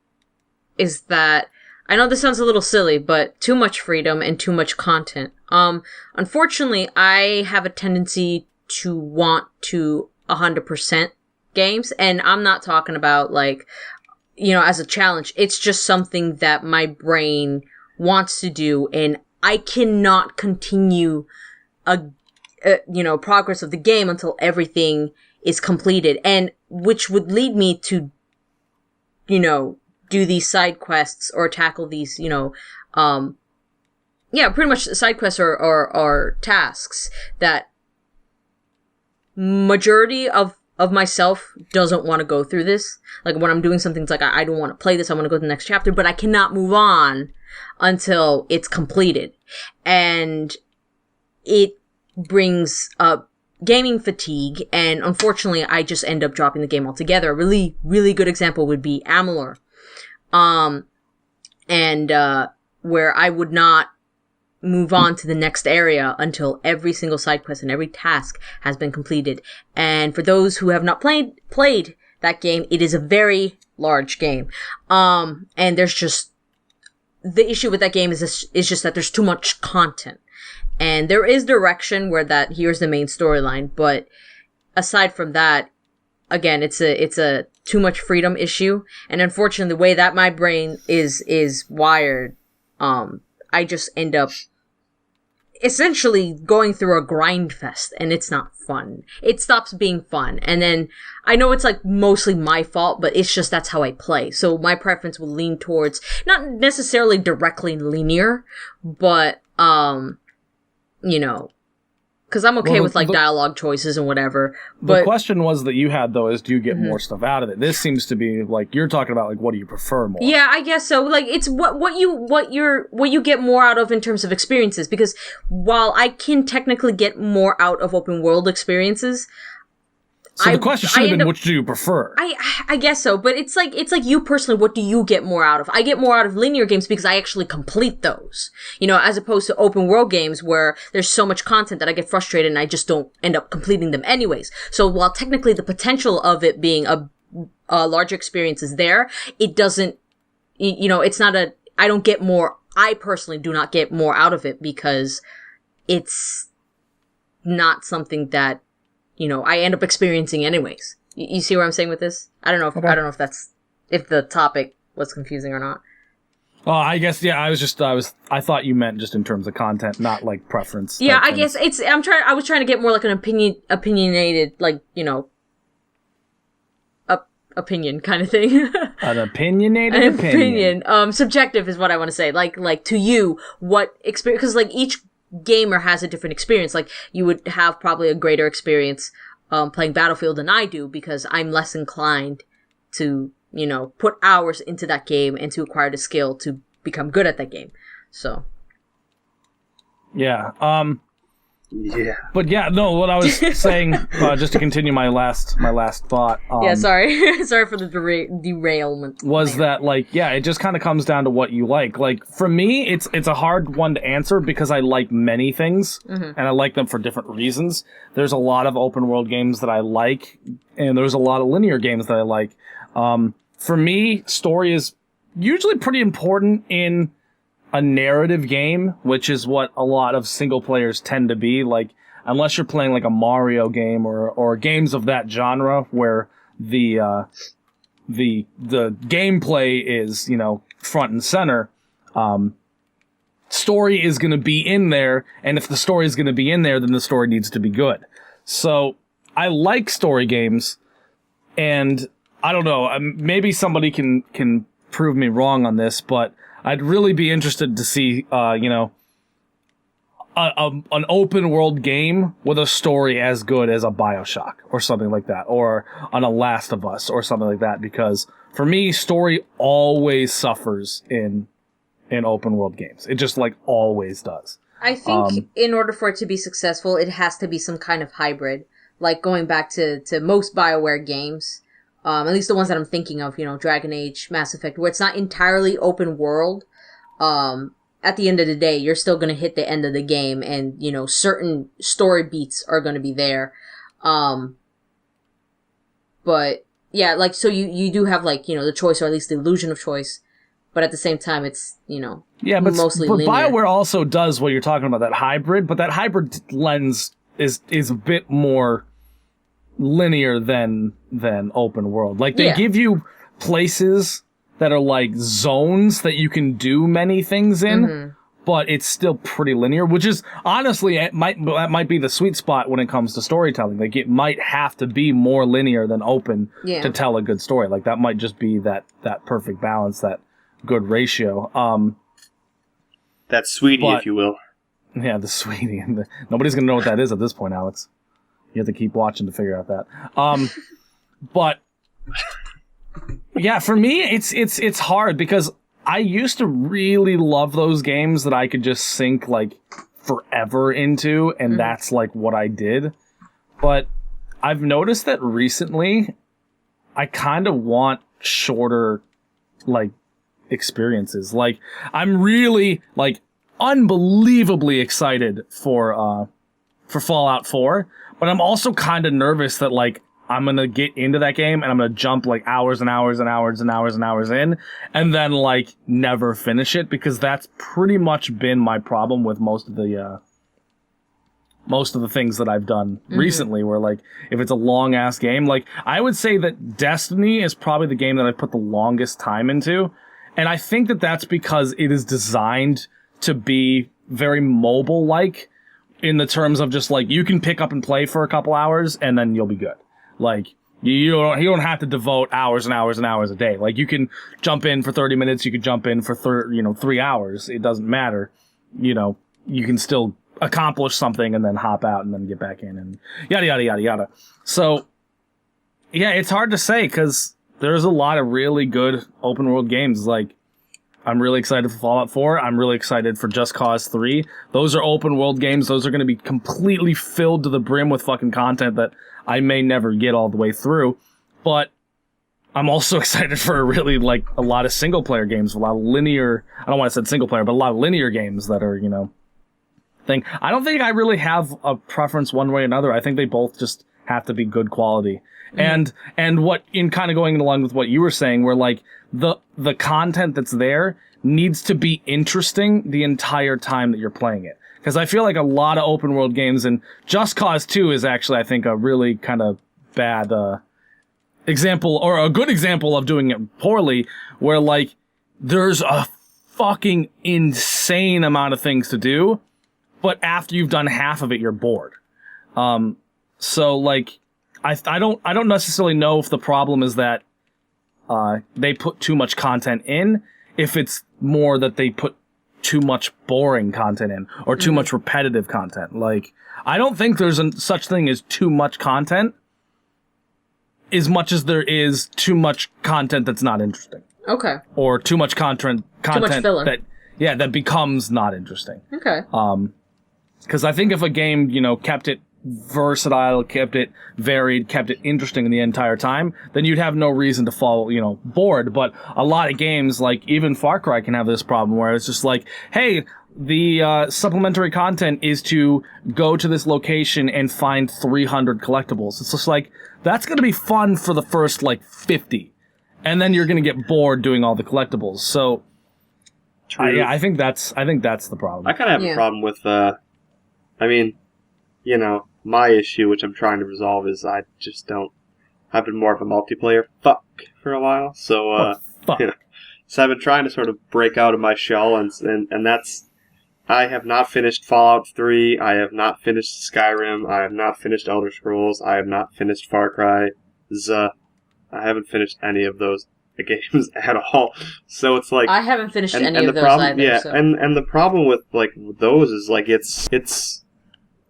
is that, I know this sounds a little silly, but too much freedom and too much content. Unfortunately, I have a tendency to want to 100% games, and I'm not talking about like, you know, as a challenge. It's just something that my brain wants to do, and I cannot continue progress of the game until everything is completed, and which would lead me to, you know, do these side quests or tackle these, you know, pretty much side quests or tasks that majority of myself doesn't want to go through this. Like when I'm doing something, it's like, I don't want to play this, I want to go to the next chapter, but I cannot move on until it's completed. And it brings up gaming fatigue, and unfortunately I just end up dropping the game altogether. A really, really good example would be Amalur. Where I would not move on to the next area until every single side quest and every task has been completed. And for those who have not played that game, it is a very large game. And there's just, the issue with that game is just that there's too much content. And there is direction where that, here's the main storyline, but aside from that, again, it's a too much freedom issue. And unfortunately, the way that my brain is wired, I just end up essentially going through a grind fest, and it's not fun. It stops being fun. And then I know it's like mostly my fault, but it's just that's how I play. So my preference will lean towards not necessarily directly linear, but you know, because I'm okay with like dialogue choices and whatever. But
the question was that you had though is, do you get more stuff out of it? This seems to be like you're talking about like, what do you prefer more?
Yeah, I guess so. Like it's what you get more out of in terms of experiences. Because while I can technically get more out of open world experiences,
so the question should have been, which do you prefer?
I guess so, but it's like you personally, what do you get more out of? I get more out of linear games because I actually complete those, you know, as opposed to open world games where there's so much content that I get frustrated and I just don't end up completing them anyways. So while technically the potential of it being a larger experience is there, it doesn't, you know, it's not I don't get more, I personally do not get more out of it because it's not something that, you know, I end up experiencing anyways. You see what I'm saying with this? I don't know if if the topic was confusing or not.
Oh, I guess, yeah, I thought you meant just in terms of content, not like preference.
Yeah, I guess I was trying to get more like an opinionated, like, you know, opinion kind of thing.
An opinionated opinion.
Subjective is what I want to say. Like to you, what experience? Because like each gamer has a different experience. Like you would have probably a greater experience playing Battlefield than I do because I'm less inclined to, you know, put hours into that game and to acquire the skill to become good at that game. So.
Yeah.
Yeah.
But yeah, no, what I was saying, just to continue my last thought.
Yeah, sorry. Sorry for the derailment.
Was that, like, yeah, it just kind of comes down to what you like. Like, for me, it's a hard one to answer because I like many things, and I like them for different reasons. There's a lot of open world games that I like, and there's a lot of linear games that I like. For me, story is usually pretty important in a narrative game, which is what a lot of single players tend to be. Like, unless you're playing like a Mario game or games of that genre where the gameplay is, you know, front and center, story is going to be in there, and if the story is going to be in there, then the story needs to be good. So I like story games, and I don't know, maybe somebody can prove me wrong on this, but I'd really be interested to see, you know, an open world game with a story as good as a BioShock or something like that, or on a Last of Us or something like that, because for me, story always suffers in open world games. It just like always does.
I think in order for it to be successful, it has to be some kind of hybrid. Like going back to most BioWare games, at least the ones that I'm thinking of, you know, Dragon Age, Mass Effect, where it's not entirely open world. At the end of the day, you're still going to hit the end of the game, and, you know, certain story beats are going to be there. But yeah, like, so you do have, like, you know, the choice, or at least the illusion of choice. But at the same time, it's, you know, mostly linear.
BioWare also does what you're talking about, that hybrid, but that hybrid lens is a bit more linear than open world. Like, they give you places that are like zones that you can do many things in, but it's still pretty linear, which is honestly, that might be the sweet spot when it comes to storytelling. Like, it might have to be more linear than open to tell a good story. Like, that might just be that perfect balance, that good ratio.
That sweetie, if you will.
Yeah, the sweetie. Nobody's gonna know what that is at this point, Alex. You have to keep watching to figure out that. But yeah, for me, it's hard because I used to really love those games that I could just sink like forever into, and that's like what I did. But I've noticed that recently, I kind of want shorter, like, experiences. Like, I'm really like unbelievably excited for Fallout 4, but I'm also kind of nervous that like I'm gonna get into that game and I'm gonna jump like hours and hours and hours and hours and hours in, and then like never finish it, because that's pretty much been my problem with most of the things that I've done recently, where like if it's a long ass game, like I would say that Destiny is probably the game that I've put the longest time into, and I think that that's because it is designed to be very mobile like, in the terms of just like you can pick up and play for a couple hours and then you'll be good. Like, you don't have to devote hours and hours and hours a day. Like, you can jump in for 30 minutes, you could jump in for 3 hours. It doesn't matter. You know, you can still accomplish something and then hop out and then get back in and yada yada yada yada. So yeah, it's hard to say because there's a lot of really good open world games. Like, I'm really excited for Fallout 4. I'm really excited for Just Cause 3. Those are open world games. Those are going to be completely filled to the brim with fucking content that I may never get all the way through. But I'm also excited for really, like, a lot of single player games, a lot of linear, I don't want to say single player, but a lot of linear games that are, you know, thing. I don't think I really have a preference one way or another. I think they both just have to be good quality. And what, in kind of going along with what you were saying, where like the content that's there needs to be interesting the entire time that you're playing it. Because I feel like a lot of open world games, and Just Cause 2 is actually, I think, a really kind of bad example, or a good example of doing it poorly, where like there's a fucking insane amount of things to do, but after you've done half of it, you're bored. So like, I don't necessarily know if the problem is that they put too much content in, if it's more that they put too much boring content in, or too much repetitive content. Like, I don't think there's such thing as too much content, as much as there is too much content that's not interesting.
Okay.
Or too much content
much filler.
that becomes not interesting.
Okay.
Because I think if a game, kept it versatile, kept it varied, kept it interesting the entire time, then you'd have no reason to fall, bored. But a lot of games, like even Far Cry, can have this problem where it's just like, hey, the supplementary content is to go to this location and find 300 collectibles. It's just like, that's going to be fun for the first 50, and then you're going to get bored doing all the collectibles. So I think that's the problem.
I kind of have a problem with my issue, which I'm trying to resolve, is I just don't. I've been more of a multiplayer fuck for a while, so so I've been trying to sort of break out of my shell, and that's. I have not finished Fallout 3. I have not finished Skyrim. I have not finished Elder Scrolls. I have not finished Far Cry. I haven't finished any of those games at all. So it's like
I haven't finished any of those either.
Yeah,
so.
and the problem with those is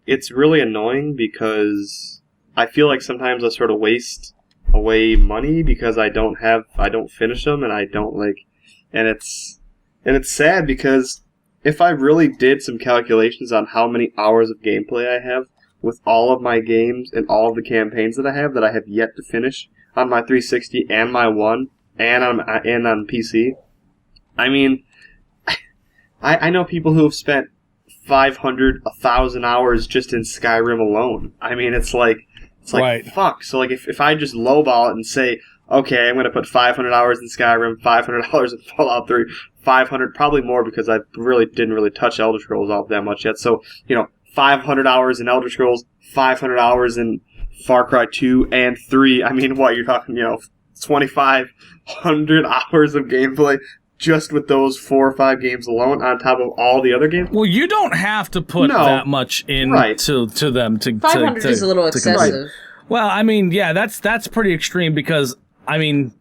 it's really annoying, because I feel like sometimes I sort of waste away money because I don't finish them, and I don't and it's sad, because if I really did some calculations on how many hours of gameplay I have with all of my games and all of the campaigns that I have yet to finish on my 360 and my One and on PC, I mean, I know people who have spent 500, 1,000 hours just in Skyrim alone. I mean, it's like right. Fuck. So if I just lowball it and say, okay, I'm going to put 500 hours in Skyrim, 500 hours in Fallout 3, 500, probably more, because I didn't really touch Elder Scrolls all that much yet. So, 500 hours in Elder Scrolls, 500 hours in Far Cry 2 and 3. I mean, what, you're talking, 2,500 hours of gameplay just with those 4 or 5 games alone, on top of all the other games?
Well, you don't have to put that much in to them to
500 is a little excessive.
Well, I mean, yeah, that's pretty extreme, because I mean,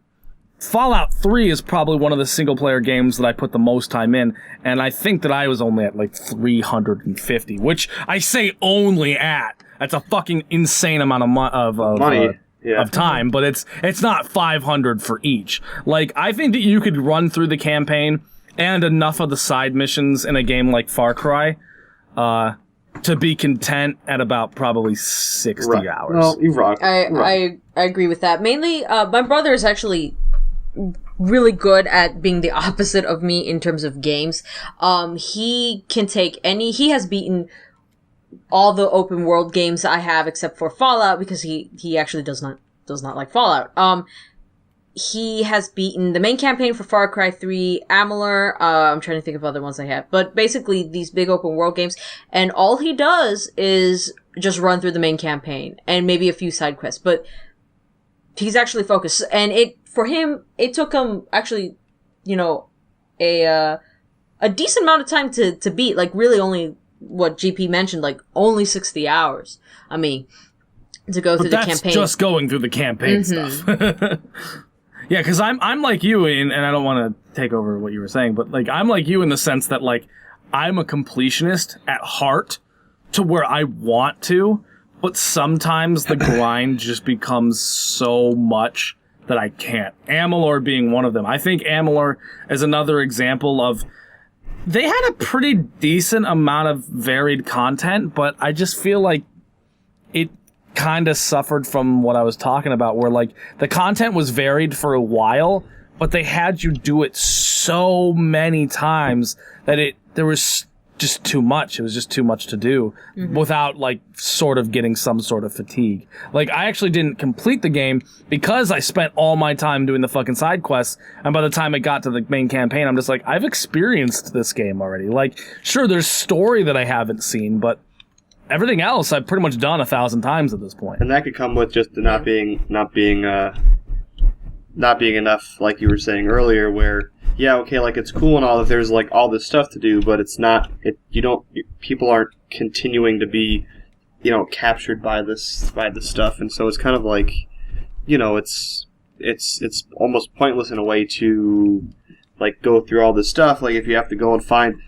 Fallout 3 is probably one of the single-player games that I put the most time in, and I think that I was only at 350, which I say only at. That's a fucking insane amount of money. Of time, but it's not 500 for each. I think that you could run through the campaign and enough of the side missions in a game like Far Cry to be content at about probably 60 hours.
Well, you rock.
I agree with that. Mainly, my brother is actually really good at being the opposite of me in terms of games. He can take he has beaten all the open world games I have except for Fallout, because he actually does not like Fallout. He has beaten the main campaign for Far Cry 3, Amalur, I'm trying to think of other ones I have, but basically these big open world games, and all he does is just run through the main campaign, and maybe a few side quests, but he's actually focused, and for him, it took him actually, a decent amount of time to beat, really only what GP mentioned, only 60 hours. I mean, to go through the campaign.
That's just going through the campaign stuff. Yeah, because I'm like you, and I don't want to take over what you were saying, but I'm like you in the sense that I'm a completionist at heart, to where I want to, but sometimes the grind just becomes so much that I can't. Amalur being one of them. I think Amalur is another example of, they had a pretty decent amount of varied content, but I just feel like it kind of suffered from what I was talking about, where the content was varied for a while, but they had you do it so many times that there was just too much. It was just too much to do without sort of getting some sort of fatigue. I actually didn't complete the game because I spent all my time doing the fucking side quests, and by the time it got to the main campaign, I'm just I've experienced this game already. Sure, there's story that I haven't seen, but everything else I've pretty much done 1,000 times at this point.
And that could come with just not being enough, like you were saying earlier, where it's cool and all that there's all this stuff to do, but it's not. People aren't continuing to be, captured by this stuff, and so it's kind of it's almost pointless in a way to like go through all this stuff. Like if you have to go and find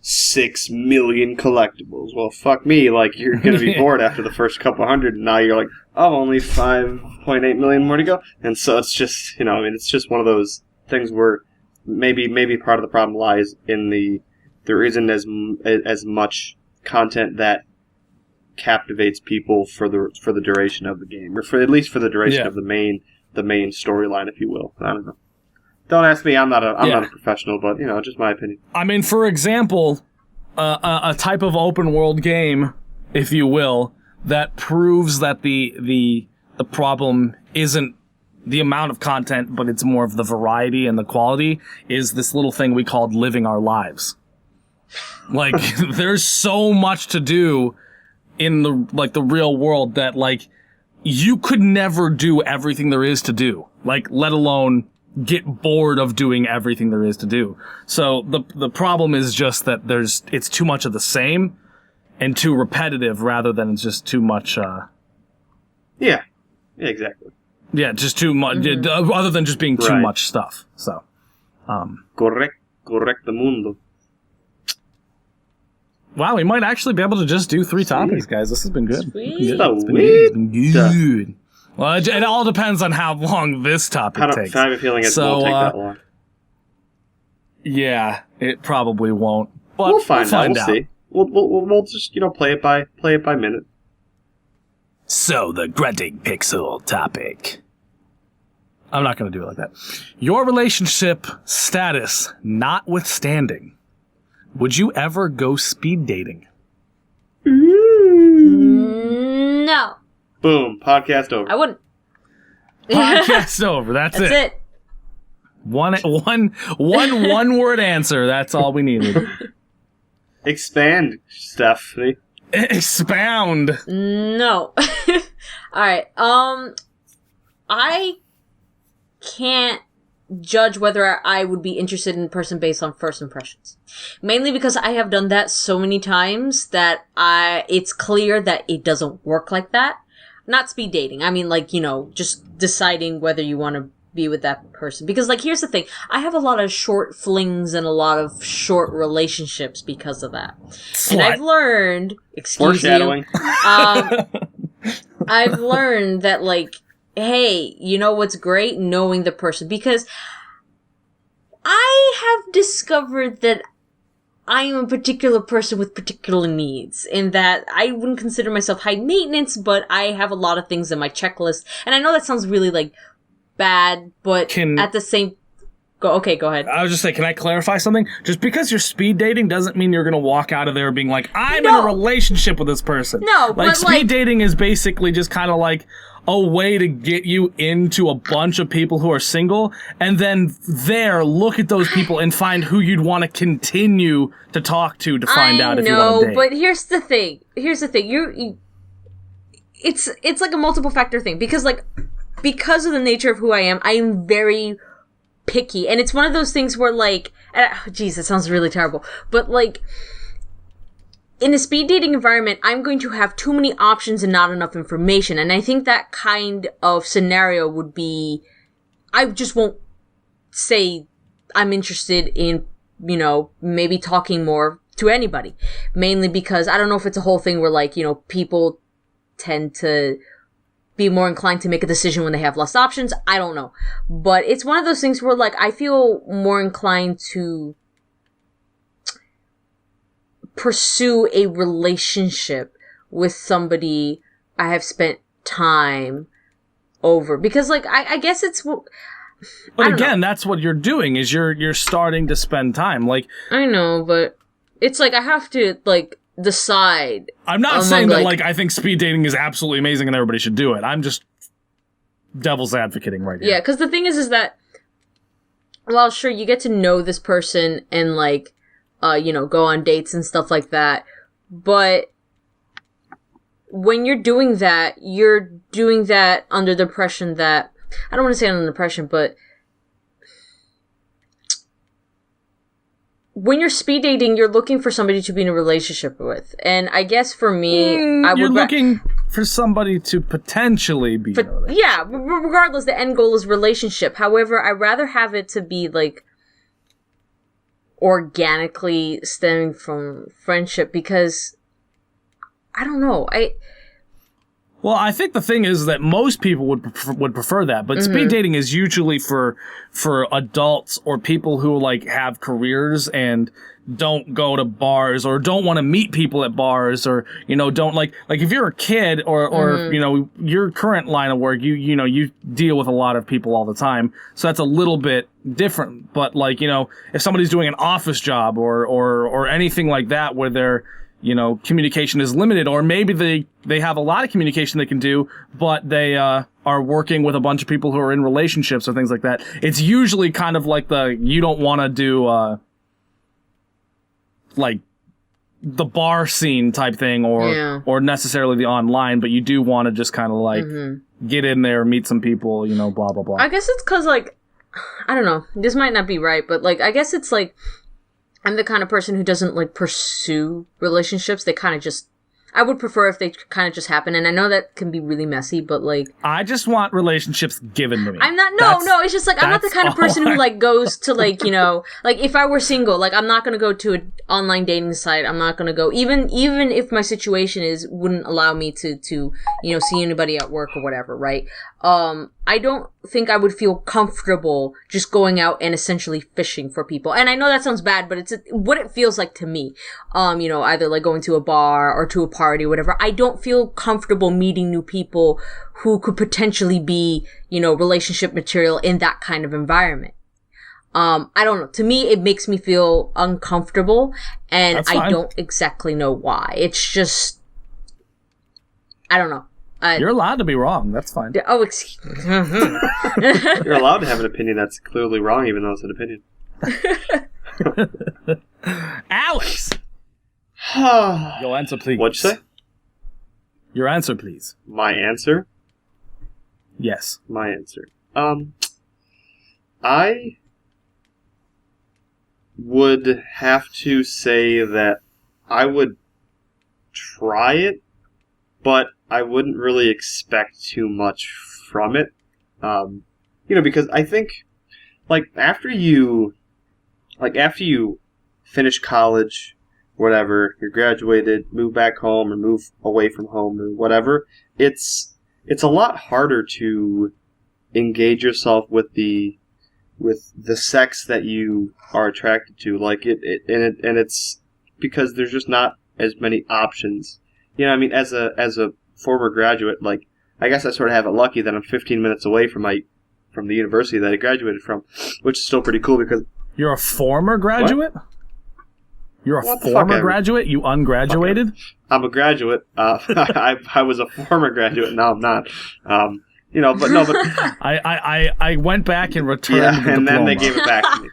6 million collectibles, well, fuck me. Like you're gonna be bored after the first couple hundred, and now you're like, oh, only 5.8 million more to go. And so it's just, it's just one of those things where maybe part of the problem lies in there isn't as much content that captivates people for the duration of the game, or at least for the duration of the main storyline, if you will. I don't know. Don't ask me. I'm not a professional, but just my opinion.
I mean, for example, a type of open world game, if you will, that proves that the problem isn't the amount of content, but it's more of the variety and the quality, is this little thing we called living our lives. Like, there's so much to do in the real world that, like, you could never do everything there is to do. Like, let alone get bored of doing everything there is to do. So the problem is just that it's too much of the same and too repetitive rather than it's just too much,
Yeah, exactly.
Yeah, just too much, other than just being too much stuff. So,
Correcto mundo.
Wow, we might actually be able to just do 3 topics, guys. This has been good.
It's
been good. Well, it all depends on how long this topic takes.
I have a feeling it won't take that long.
Yeah, it probably won't. But
we'll find out. We'll see. We'll just play it by minute.
So the Grunting Pixel topic. I'm not going to do it like that. Your relationship status notwithstanding, would you ever go speed dating?
No.
Boom. Podcast over.
I wouldn't.
Podcast over. That's it. One word answer. That's all we needed.
Expand, Stephanie.
Expound.
No. Alright, I can't judge whether I would be interested in a person based on first impressions. Mainly because I have done that so many times that it's clear that it doesn't work like that. Not speed dating. I mean, like, just deciding whether you want to be with that person. Because, like, here's the thing. I have a lot of short flings and a lot of short relationships because of that.
Slut.
And I've learned... Excuse
Foreshadowing.
you. I've learned that, like, hey, you know what's great? Knowing the person. Because I have discovered that I am a particular person with particular needs, in that I wouldn't consider myself high maintenance, but I have a lot of things in my checklist. And I know that sounds really, like, bad, but at the same... Go ahead.
I was just saying, can I clarify something? Just because you're speed dating doesn't mean you're going to walk out of there being like, I'm in a relationship with this person.
No,
like,
but
speed dating is basically just kind of like a way to get you into a bunch of people who are single, and then look at those people and find who you'd want to continue to talk to find out if you want to date.
But here's the thing. It's like a multiple factor thing, because of the nature of who I am very picky, and it's one of those things where, like, geez, that sounds really terrible, but, like, in a speed dating environment, I'm going to have too many options and not enough information, and I think that kind of scenario would be, I just won't say I'm interested in, maybe talking more to anybody, mainly because I don't know if it's a whole thing where, like, people tend to be more inclined to make a decision when they have less options. I don't know. But it's one of those things where, like, I feel more inclined to pursue a relationship with somebody I have spent time over. Because, like, I guess it's...
But again, that's what you're doing, is you're starting to spend time. Like,
I know, but it's like I have to, like, decide.
I'm not saying that, like, I think speed dating is absolutely amazing and everybody should do it. I'm just devil's advocating right here.
Yeah, because the thing is that, well, sure, you get to know this person and, like, go on dates and stuff like that, but when you're doing that under the impression that, I don't want to say under the impression, but when you're speed dating, you're looking for somebody to be in a relationship with. And I guess for me,
for somebody to potentially be.
Yeah, regardless, the end goal is relationship. However, I'd rather have it to be like organically stemming from friendship because I don't know.
Well, I think the thing is that most people would prefer that, but speed dating is usually for adults or people who like have careers and don't go to bars or don't want to meet people at bars or don't like if you're a kid or your current line of work you deal with a lot of people all the time, so that's a little bit different. But like if somebody's doing an office job or anything like that where they're communication is limited, or maybe they have a lot of communication they can do, but they are working with a bunch of people who are in relationships or things like that. It's usually kind of like you don't want to do like the bar scene type thing or necessarily the online, but you do want to just kind of like get in there, meet some people, blah, blah, blah.
I guess it's because like, I don't know, this might not be right, but like, I guess it's like, I'm the kind of person who doesn't like pursue relationships. They kind of just, I would prefer if they kind of just happen. And I know that can be really messy, but like,
I just want relationships given to me.
I'm not, no, it's just like, I'm not the kind of person who like goes to like, like if I were single, like I'm not going to go to an online dating site. I'm not going to go, even if my situation wouldn't allow me to, see anybody at work or whatever. Right. I don't think I would feel comfortable just going out and essentially fishing for people. And I know that sounds bad, but it's what it feels like to me. Either like going to a bar or to a party or whatever. I don't feel comfortable meeting new people who could potentially be, relationship material in that kind of environment. I don't know. To me, it makes me feel uncomfortable, and I don't exactly know why. It's just, I don't know.
You're allowed to be wrong. That's fine.
Oh, excuse me.
You're allowed to have an opinion that's clearly wrong, even though it's an opinion.
Alex! Your answer, please.
What'd you say?
Your answer, please.
My answer?
Yes.
My answer. I would have to say that I would try it, but I wouldn't really expect too much from it. Because I think, after you finish college, whatever, you're graduated, move back home or move away from home or whatever, it's a lot harder to engage yourself with the sex that you are attracted to. And it's because there's just not as many options. As a former graduate, I guess I sort of have it lucky that I'm 15 minutes away from the university that I graduated from, which is still pretty cool because...
You're a former graduate?
What?
You're a former graduate? You ungraduated?
I'm a graduate. I was a former graduate. Now I'm not. But no, but...
I went back and returned the diploma.
And then they gave it back to me.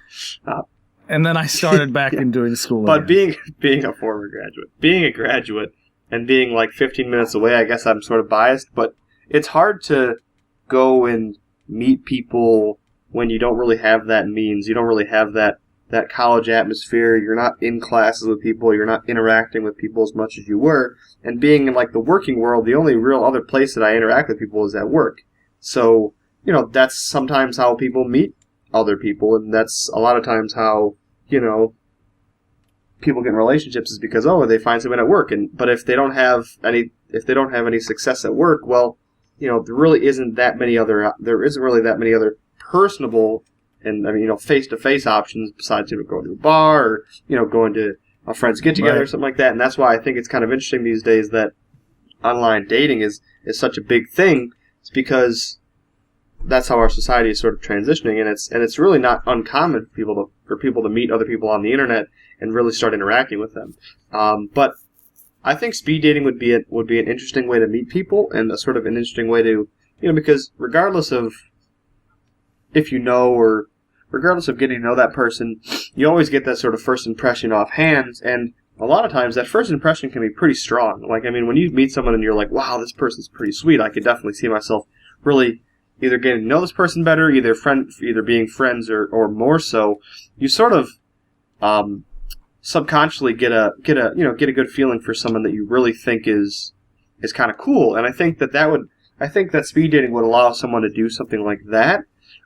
And then I started back in doing school
But
again.
being a former graduate, being a graduate, and being 15 minutes away, I guess I'm sort of biased, but it's hard to go and meet people when you don't really have that means. You don't really have that college atmosphere. You're not in classes with people. You're not interacting with people as much as you were. And being in the working world, the only real other place that I interact with people is at work. So, that's sometimes how people meet other people, and that's a lot of times how, people get in relationships is because they find someone at work, but if they don't have any success at work, well, there really isn't that many other personable and face to face options besides going to a bar or going to a friend's get together or something like that. And that's why I think it's kind of interesting these days that online dating is such a big thing. It's because that's how our society is sort of transitioning, and it's really not uncommon for people to meet other people on the internet and really start interacting with them. But I think speed dating would be an interesting way to meet people, and a sort of an interesting way to, because regardless of if or regardless of getting to know that person, you always get that sort of first impression offhand, and a lot of times that first impression can be pretty strong. When you meet someone and you're like, wow, this person's pretty sweet, I could definitely see myself really either getting to know this person better, either being friends or more so, you sort of subconsciously get a good feeling for someone that you really think is is kind of cool. And I think that speed dating would allow someone to do something like that.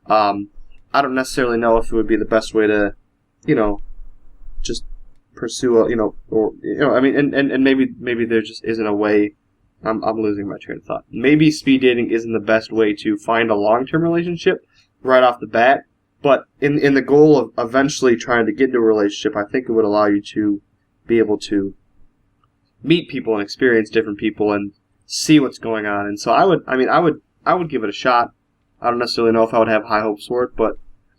I don't necessarily know if it would be the best way to, just pursue and maybe there just isn't a way. I'm losing my train of thought. Maybe speed dating isn't the best way to find a long-term relationship right off the bat, but in the goal of eventually trying to get into a relationship, I think it would allow you to be able to meet people and experience different people and see what's going on. And so I would give it a shot. I don't necessarily know if I would have high hopes for it, but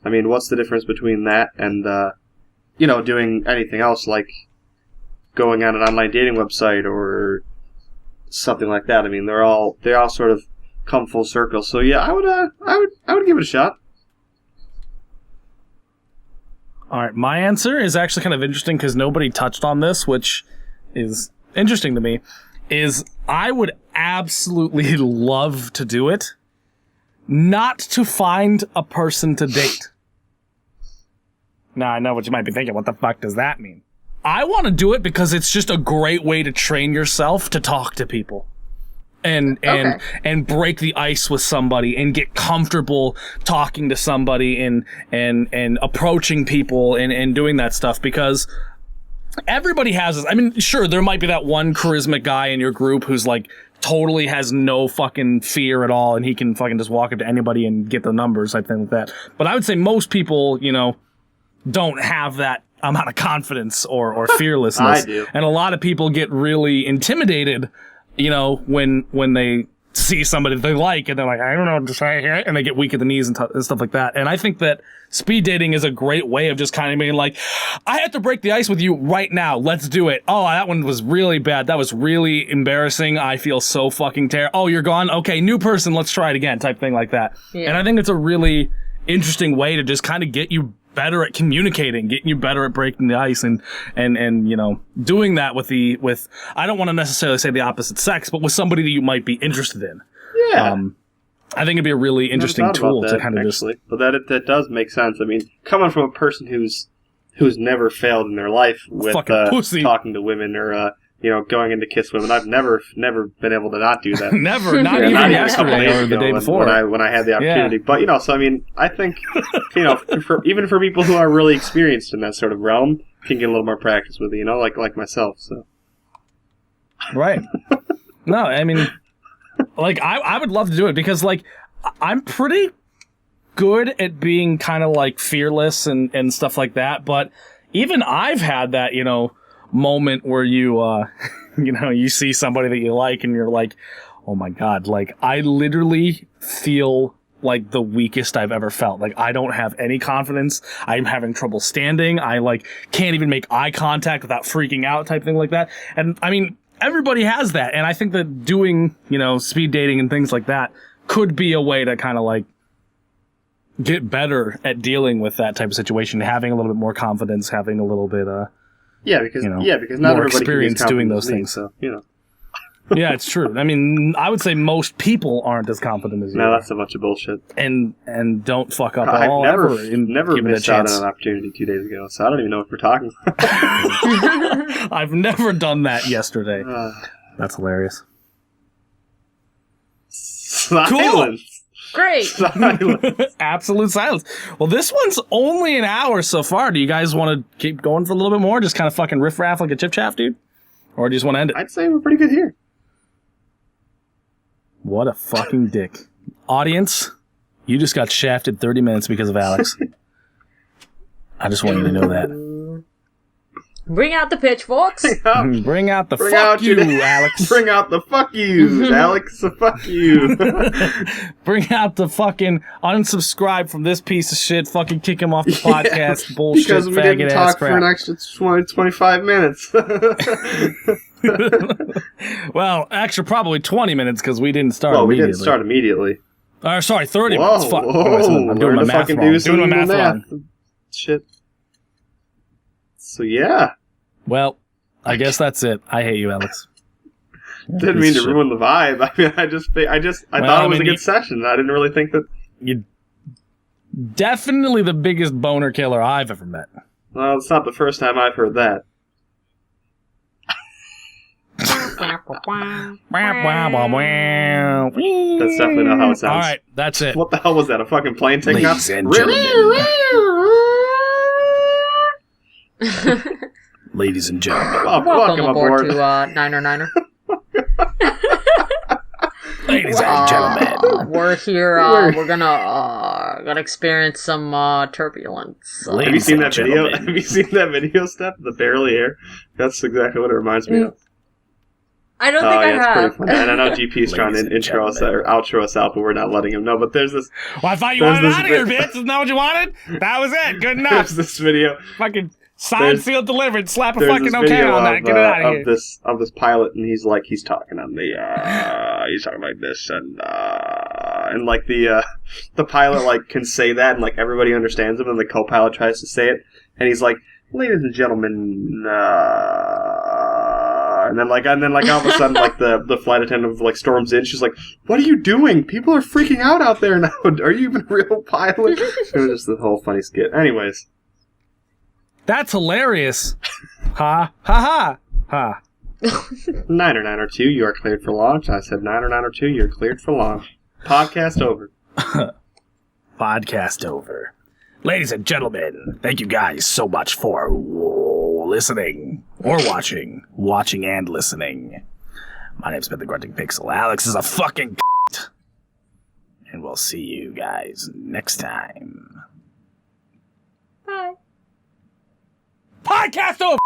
I mean, what's the difference between that and doing anything else like going on an online dating website or something like that? I mean, they all sort of come full circle. So yeah, I would give it a shot.
All right, my answer is actually kind of interesting because nobody touched on this, which is interesting to me. Is I would absolutely love to do it, not to find a person to date. Now, I know what you might be thinking. What the fuck does that mean? I want to do it because it's just a great way to train yourself to talk to people and break the ice with somebody and get comfortable talking to somebody and approaching people and doing that stuff, because everybody has this. I mean, sure, there might be that one charismatic guy in your group who's like totally has no fucking fear at all and he can fucking just walk up to anybody and get the numbers, I think, like that. But I would say most people, don't have that amount of confidence or fearlessness.
I do.
And a lot of people get really intimidated, when they see somebody that they like and they're like, I don't know what to say here, and they get weak at the knees and stuff like that. And I think that speed dating is a great way of just kind of being like, I have to break the ice with you right now. Let's do it. Oh, that one was really bad. That was really embarrassing. I feel so fucking terrible. Oh, you're gone? Okay, new person. Let's try it again, type thing like that. Yeah. And I think it's a really interesting way to just kind of get you better at communicating, getting you better at breaking the ice and doing that with I don't want to necessarily say the opposite sex, but with somebody that you might be interested in.
Yeah.
I think it'd be a really interesting tool to kind of
actually. But that does make sense. I mean, coming from a person who's never failed in their life with talking to women or going into kiss women, I've never been able to not do that.
Never, not even yesterday or the day before
when I had the opportunity. Yeah. But so I mean, I think even for people who are really experienced in that sort of realm, can get a little more practice with it. Like myself. So
right. No, I mean, like I would love to do it because like I'm pretty good at being kind of like fearless and stuff like that. But even I've had that moment where you you see somebody that you like and you're like, oh my god, like I literally feel like the weakest I've ever felt. Like I don't have any confidence. I'm having trouble standing. I like can't even make eye contact without freaking out, type thing like that. And I mean, everybody has that. And I think that doing, speed dating and things like that could be a way to kind of like get better at dealing with that type of situation, having a little bit more confidence, having a little bit because not
more
experience doing those things.
So
yeah, it's true. I mean, I would say most people aren't as confident as you.
No, that's a bunch of bullshit.
And don't fuck up at
I've
all.
Never missed out on an opportunity 2 days ago, so I don't even know what we're talking about.
I've never done that yesterday. That's hilarious.
Silence.
Cool.
Great.
Silence.
Absolute silence. Well, this one's only an hour so far. Do you guys want to keep going for a little bit more? Just kind of fucking riff-raff like a chip-chaff, dude? Or do you just want to end it?
I'd say we're pretty good here.
What a fucking dick. Audience, you just got shafted 30 minutes because of Alex. I just want you to know that.
Bring out the pitchforks.
Bring out the fuck you, Alex.
Bring out the fuck yous, Alex. Fuck you.
Bring out the fucking unsubscribe from this piece of shit. Fucking kick him off the podcast. Bullshit,
because we didn't talk for an extra 25 minutes.
Well, actually, probably 20 minutes because we didn't start immediately.
We didn't start immediately.
Sorry, 30 minutes. Fuck.
Whoa,
I'm doing my math wrong. Doing my math wrong.
Shit. So, yeah.
Well, I guess that's it. I hate you, Alex.
Didn't mean to ruin the vibe. I mean, I thought it was a good session. I didn't really think that...
You're definitely the biggest boner killer I've ever met.
Well, it's not the first time I've heard that. That's definitely not how it sounds.
All right, that's it.
What the hell was that? A fucking plane taking off?
Ladies and gentlemen. Ladies and gentlemen.
Welcome aboard to Niner Niner.
Ladies and gentlemen.
We're here. We're gonna experience some turbulence.
Have you seen that video? Have you seen that video, Steph? The barely air. That's exactly what it reminds me of.
I don't think I have.
It's pretty funny. And I know GP's trying to intro us or outro us out, but we're not letting him know. But there's this.
Well, I thought you wanted out of here, bitch. Isn't that what you wanted? That was it. Good enough.
There's this video.
Fucking signed, sealed, delivered. Slap a
There's
fucking
this
okay
video
on that. Get it out of here.
Of this pilot, and he's talking on the he's talking like this, and like the pilot like can say that, and like everybody understands him, and the co-pilot tries to say it, and he's like, "Ladies and gentlemen," and then all of a sudden like the flight attendant like storms in. She's like, "What are you doing? People are freaking out there now. Are you even a real pilot?" It was just the whole funny skit. Anyways.
That's hilarious. Ha, ha, ha, ha.
902, you are cleared for launch. I said 902, you're cleared for launch. Podcast over.
Podcast over. Ladies and gentlemen, thank you guys so much for listening or watching. Watching and listening. My name's been the Grunting Pixel. Alex is a fucking and we'll see you guys next time.
Bye.
Podcast over!